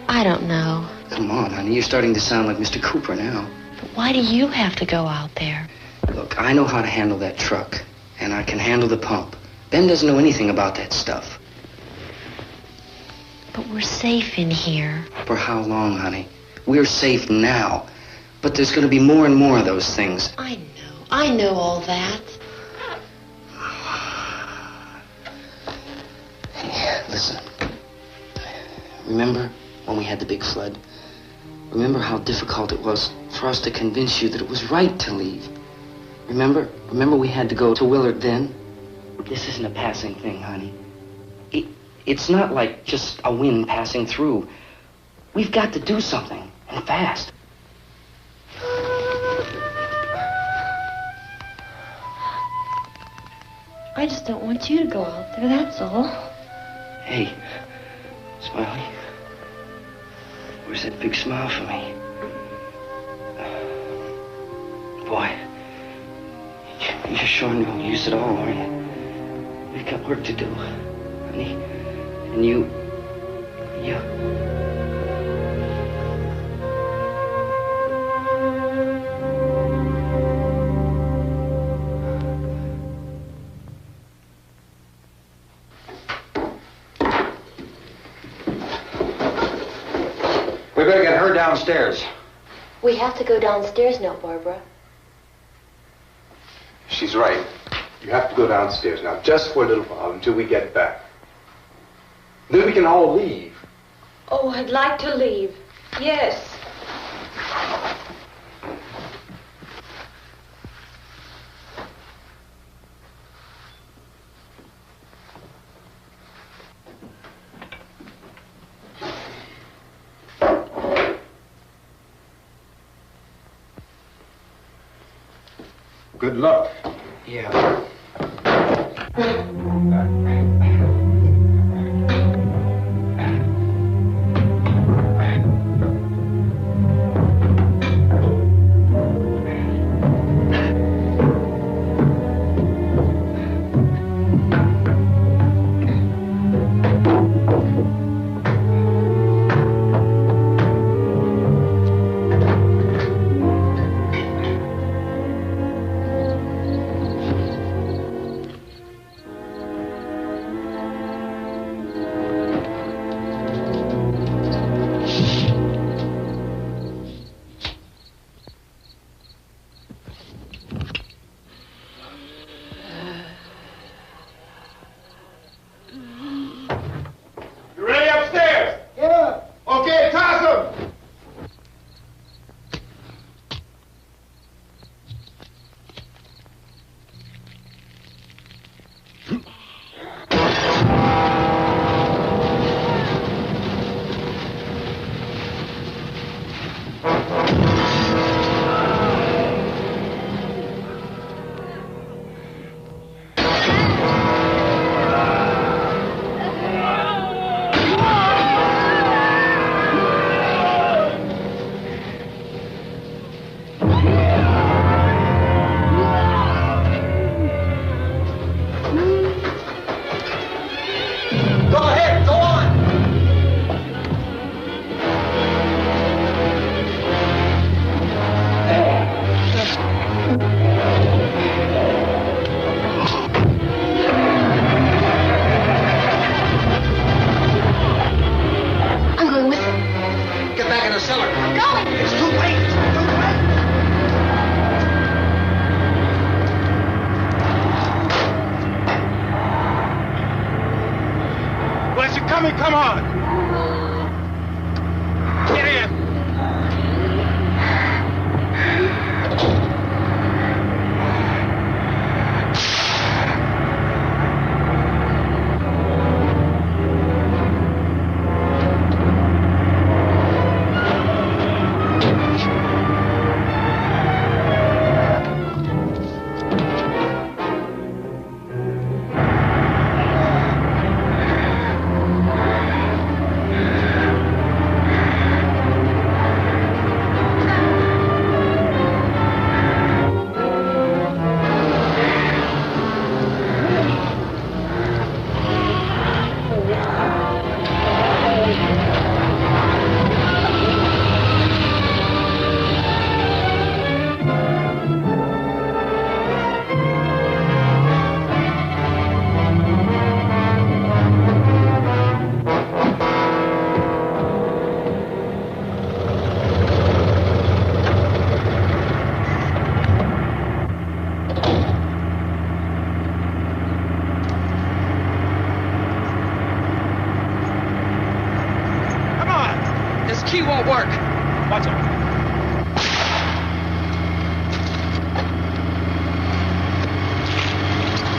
I don't know. Come on, honey. You're starting to sound like Mr. Cooper now. But why do you have to go out there? Look, I know how to handle that truck, and I can handle the pump. Ben doesn't know anything about that stuff. But we're safe in here. For how long, honey? We're safe now. But there's going to be more and more of those things. I know all that. Hey, listen. Remember when we had the big flood? Remember how difficult it was for us to convince you that it was right to leave? Remember we had to go to Willard then? This isn't a passing thing, honey. It's not like just a wind passing through. We've got to do something, and fast. I just don't want you to go out there, that's all. Hey, Smiley. Where's that big smile for me? Boy, you're showing no use at all, aren't you? We've got work to do, honey. And you... her downstairs. We have to go downstairs now, Barbara. She's right. You have to go downstairs now, just for a little while, until we get back. Then we can all leave. Oh, I'd like to leave. Yes. Good luck. Yeah. Come on! Get in! Key won't work. Watch it.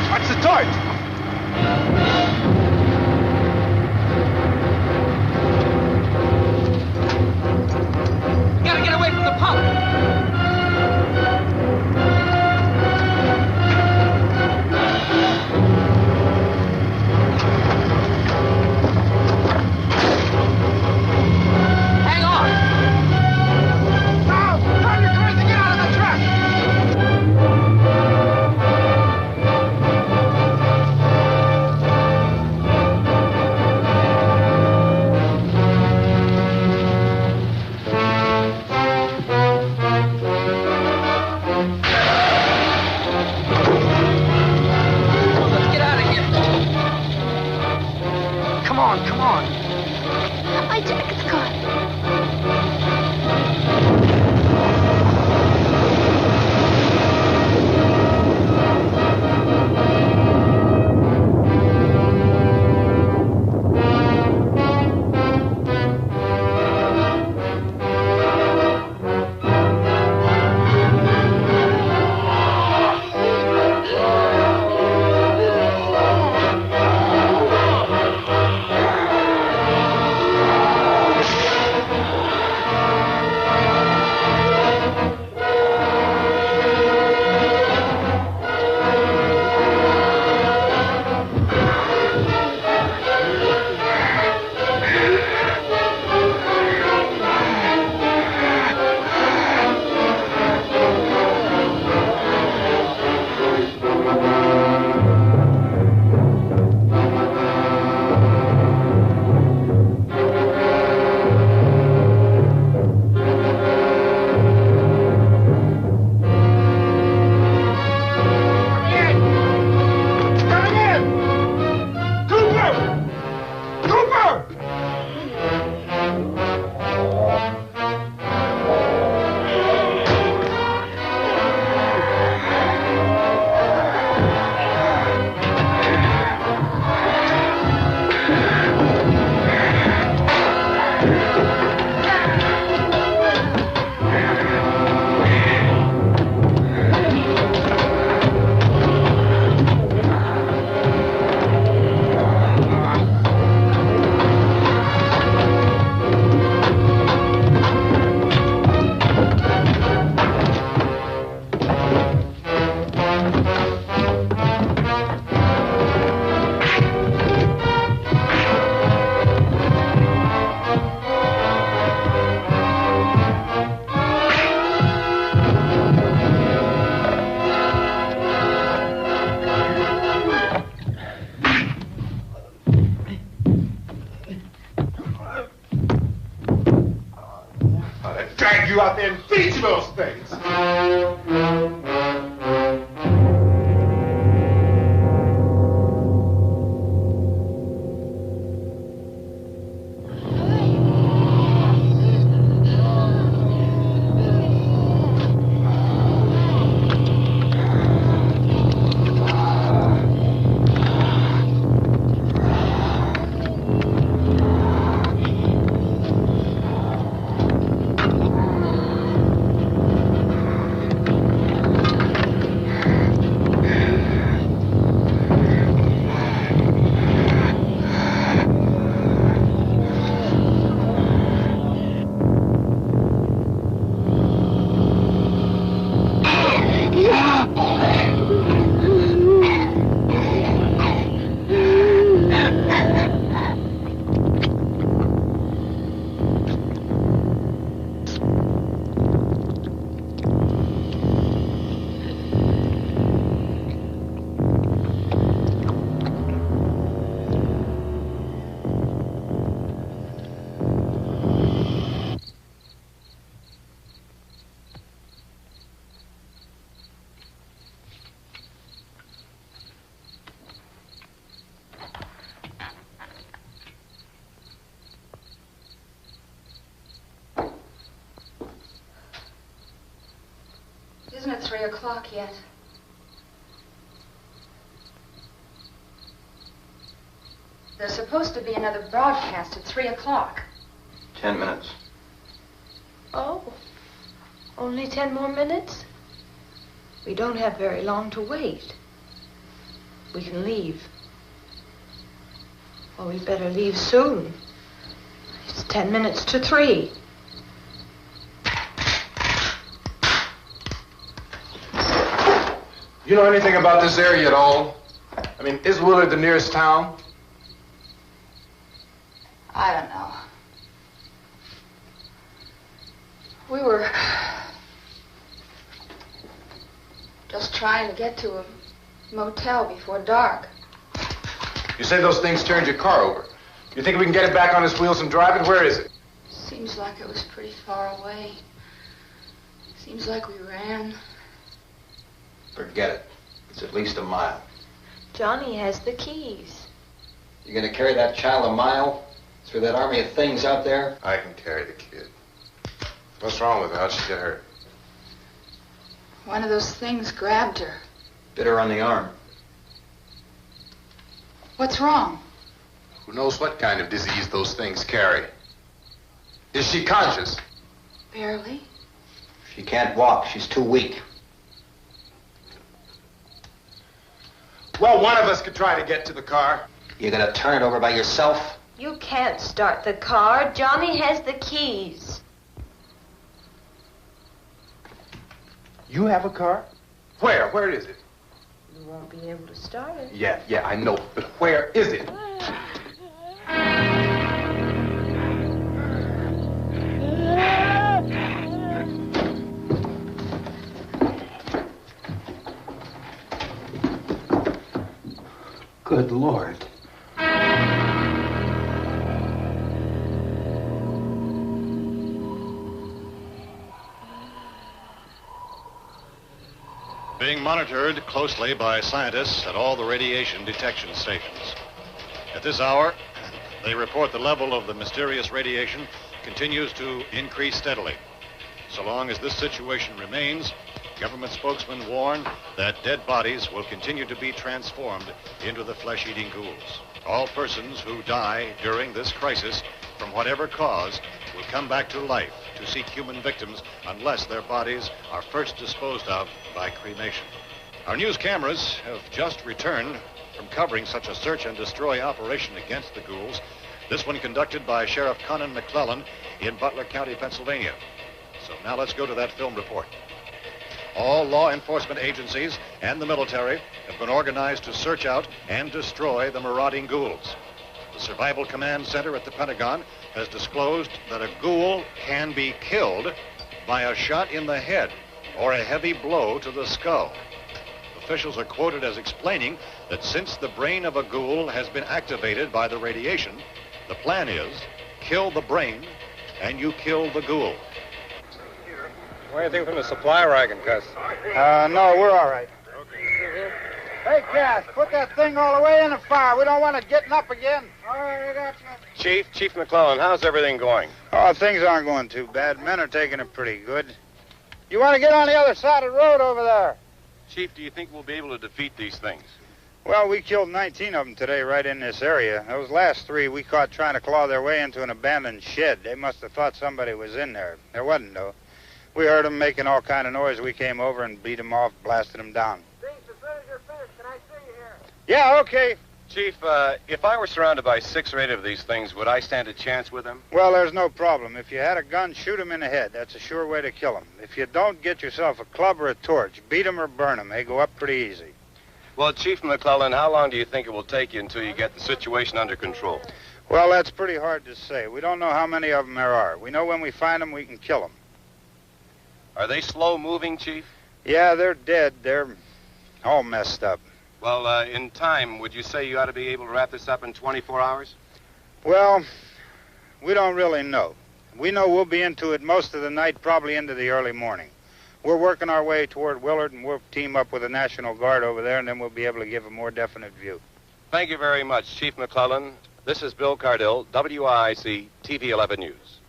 Watch the torch. We gotta get away from the pump. My jacket's gone. you out there and feed you those things. Isn't it 3 o'clock yet? There's supposed to be another broadcast at 3 o'clock. 10 minutes. Oh, only 10 more minutes? We don't have very long to wait. We can leave. Well, we'd better leave soon. It's 10 minutes to 3. You know anything about this area at all? I mean, is Willard the nearest town? I don't know. We were just trying to get to a motel before dark. You say those things turned your car over. You think we can get it back on its wheels and drive it? Where is it? Seems like it was pretty far away. Seems like we ran. Forget it. It's at least a mile. Johnny has the keys. You gonna carry that child a mile through that army of things out there? I can carry the kid. What's wrong with her? How'd she get hurt? One of those things grabbed her. Bit her on the arm. What's wrong? Who knows what kind of disease those things carry? Is she conscious? Barely. She can't walk. She's too weak. Well, one of us could try to get to the car. You gonna turn it over by yourself? You can't start the car. Johnny has the keys. You have a car? Where? Where is it? You won't be able to start it. Yeah, I know. But where is it? Good Lord. Being monitored closely by scientists at all the radiation detection stations. At this hour, they report the level of the mysterious radiation continues to increase steadily. So long as this situation remains, government spokesmen warn that dead bodies will continue to be transformed into the flesh-eating ghouls. All persons who die during this crisis, from whatever cause, will come back to life to seek human victims unless their bodies are first disposed of by cremation. Our news cameras have just returned from covering such a search and destroy operation against the ghouls, this one conducted by Sheriff Conan McClellan in Butler County, Pennsylvania. So now let's go to that film report. All law enforcement agencies and the military have been organized to search out and destroy the marauding ghouls. The Survival Command Center at the Pentagon has disclosed that a ghoul can be killed by a shot in the head or a heavy blow to the skull. Officials are quoted as explaining that since the brain of a ghoul has been activated by the radiation, the plan is kill the brain and you kill the ghoul. Anything from the supply wagon, Cuss? No, we're all right. Hey, Cass, put that thing all the way in the fire. We don't want it getting up again. All right, I got you. Chief McClellan, how's everything going? Oh, things aren't going too bad. Men are taking it pretty good. You want to get on the other side of the road over there? Chief, do you think we'll be able to defeat these things? Well, we killed 19 of them today right in this area. Those last 3 we caught trying to claw their way into an abandoned shed. They must have thought somebody was in there. There wasn't, though. We heard them making all kind of noise. We came over and beat them off, blasted them down. Chief, as soon as you're finished, can I see you here? Yeah, okay. Chief, if I were surrounded by 6 or 8 of these things, would I stand a chance with them? Well, there's no problem. If you had a gun, shoot them in the head. That's a sure way to kill them. If you don't, get yourself a club or a torch. Beat them or burn them. They go up pretty easy. Well, Chief McClellan, how long do you think it will take you until you get the situation under control? Well, that's pretty hard to say. We don't know how many of them there are. We know when we find them, we can kill them. Are they slow-moving, Chief? Yeah, they're dead. They're all messed up. Well, in time, would you say you ought to be able to wrap this up in 24 hours? Well, we don't really know. We know we'll be into it most of the night, probably into the early morning. We're working our way toward Willard, and we'll team up with the National Guard over there, and then we'll be able to give a more definite view. Thank you very much, Chief McClellan. This is Bill Cardill, WIC TV 11 News.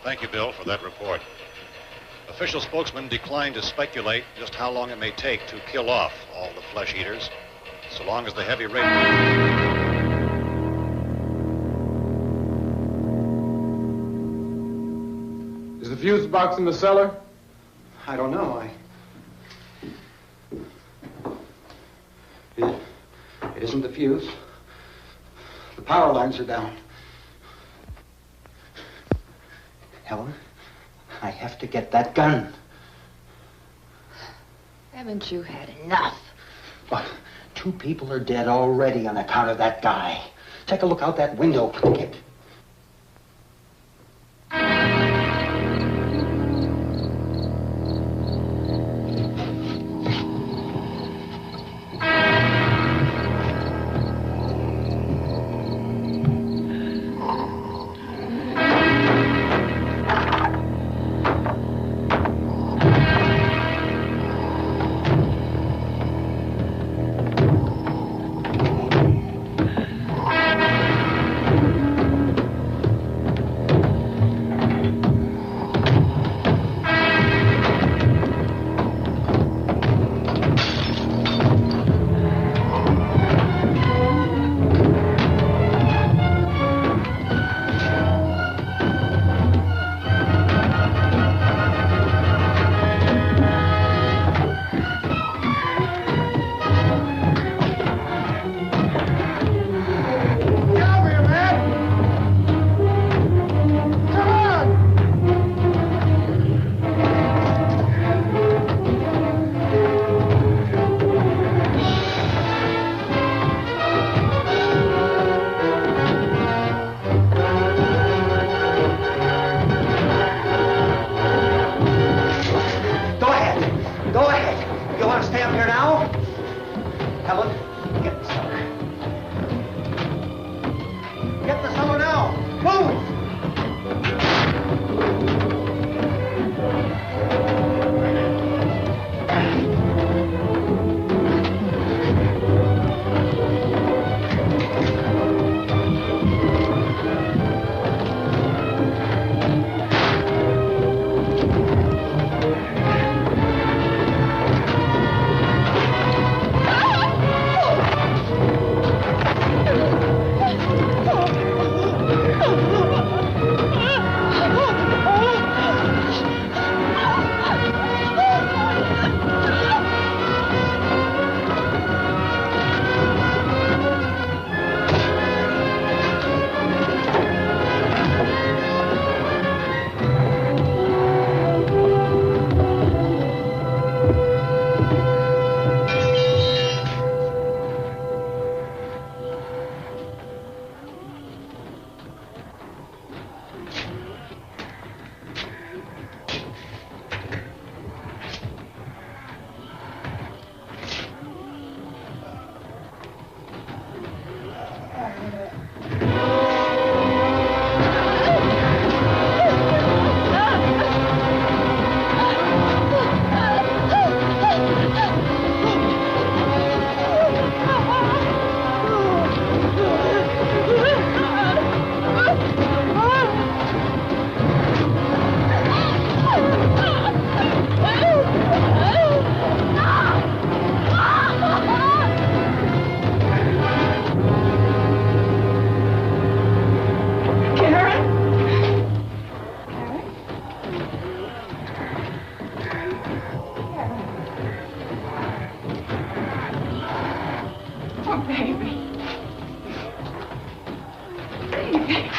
Thank you, Bill, for that report. Official spokesman declined to speculate just how long it may take to kill off all the flesh eaters, so long as the heavy rain... Is the fuse box in the cellar? I don't know. It isn't the fuse. The power lines are down. Helen, I have to get that gun. Haven't you had enough? But 2 people are dead already on account of that guy. Take a look out that window, Kit. Oh, baby. Baby.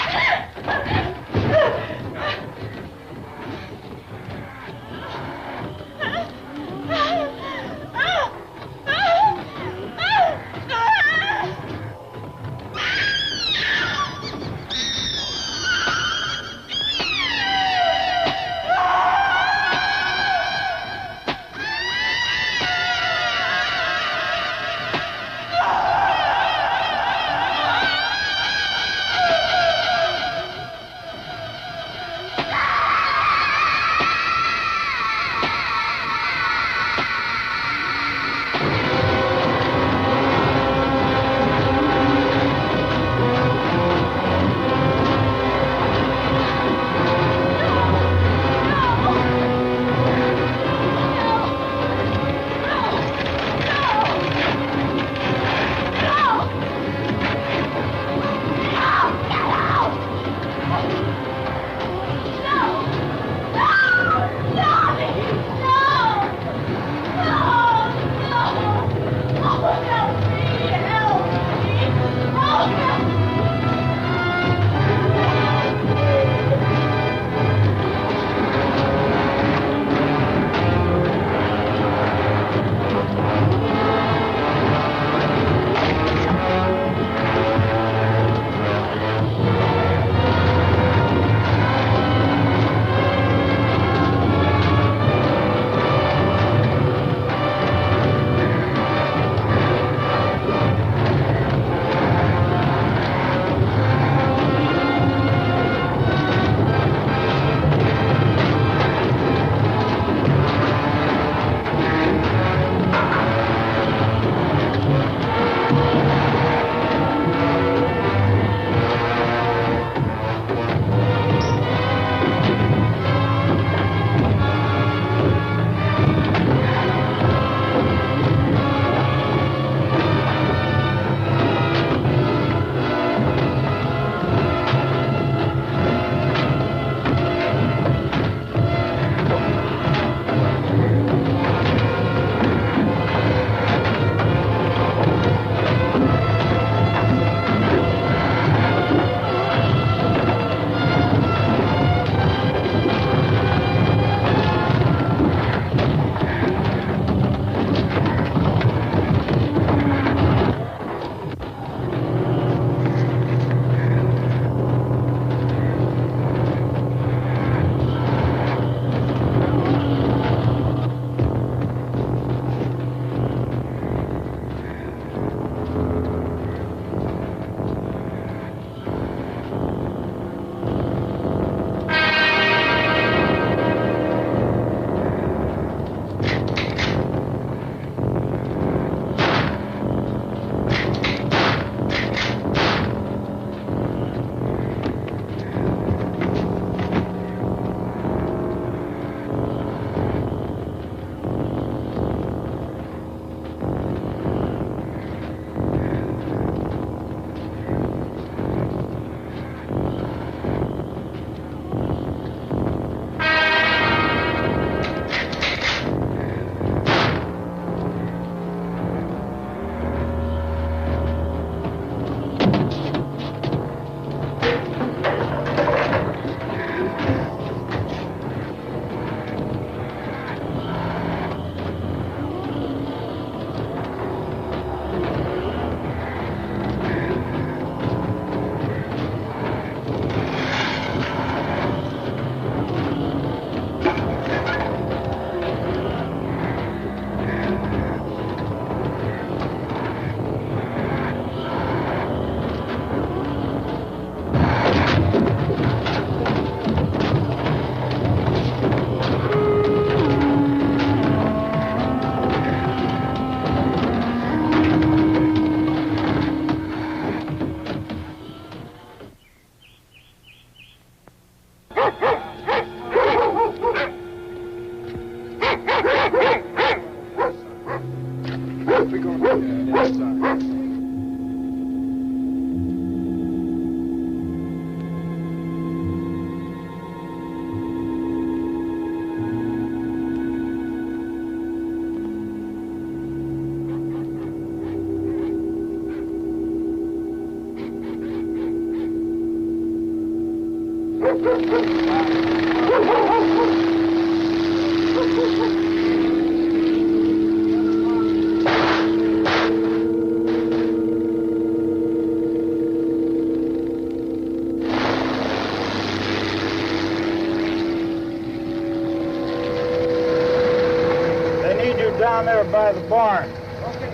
Down there by the barn. Okay.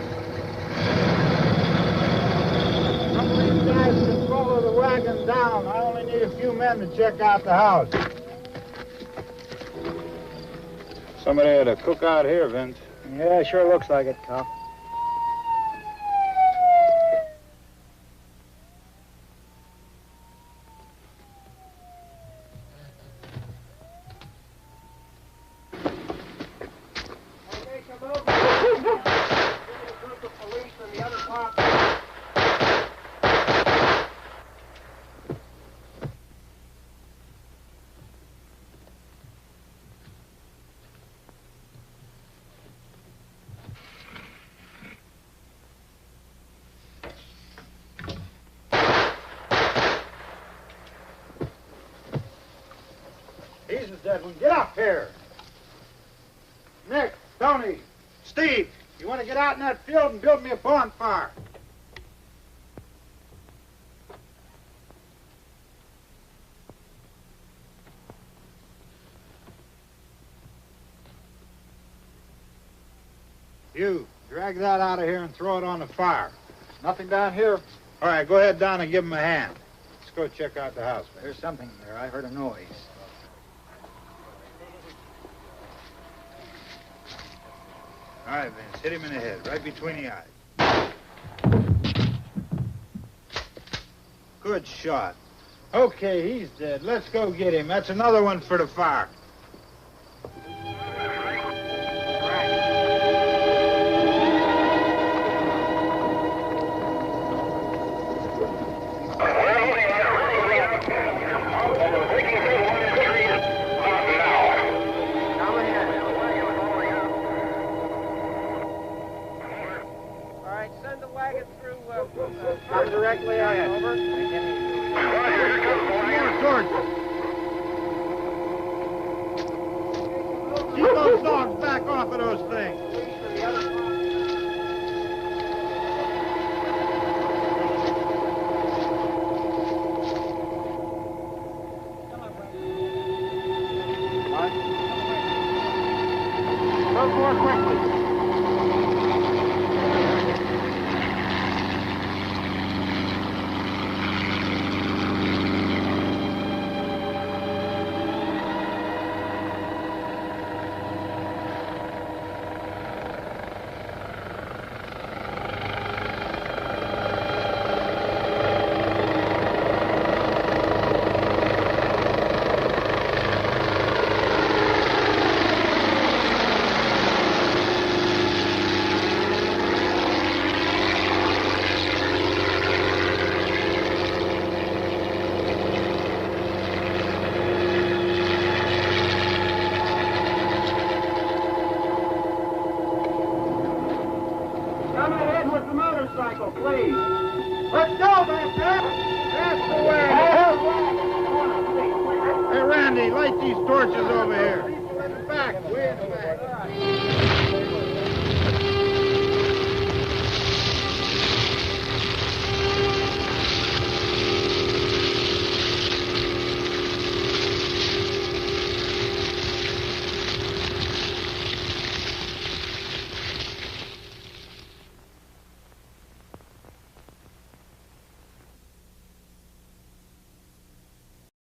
Some of these guys can follow the wagon down. I only need a few men to check out the house. Somebody had to cook out here, Vince. Yeah, sure looks like it, Cop. Get up here. Nick, Tony, Steve, you want to get out in that field and build me a bonfire? You, drag that out of here and throw it on the fire. Nothing down here. All right, go ahead down and give him a hand. Let's go check out the house. There's something there. I heard a noise. All right, Vince, hit him in the head, right between the eyes. Good shot. Okay, he's dead. Let's go get him. That's another one for the fire. Directly out, over. More torches. Keep those dogs back off of those things. Go more quickly. Please. Let's go, back there. That's the way. Hey, Randy, light these torches over here. In the back, way in the back.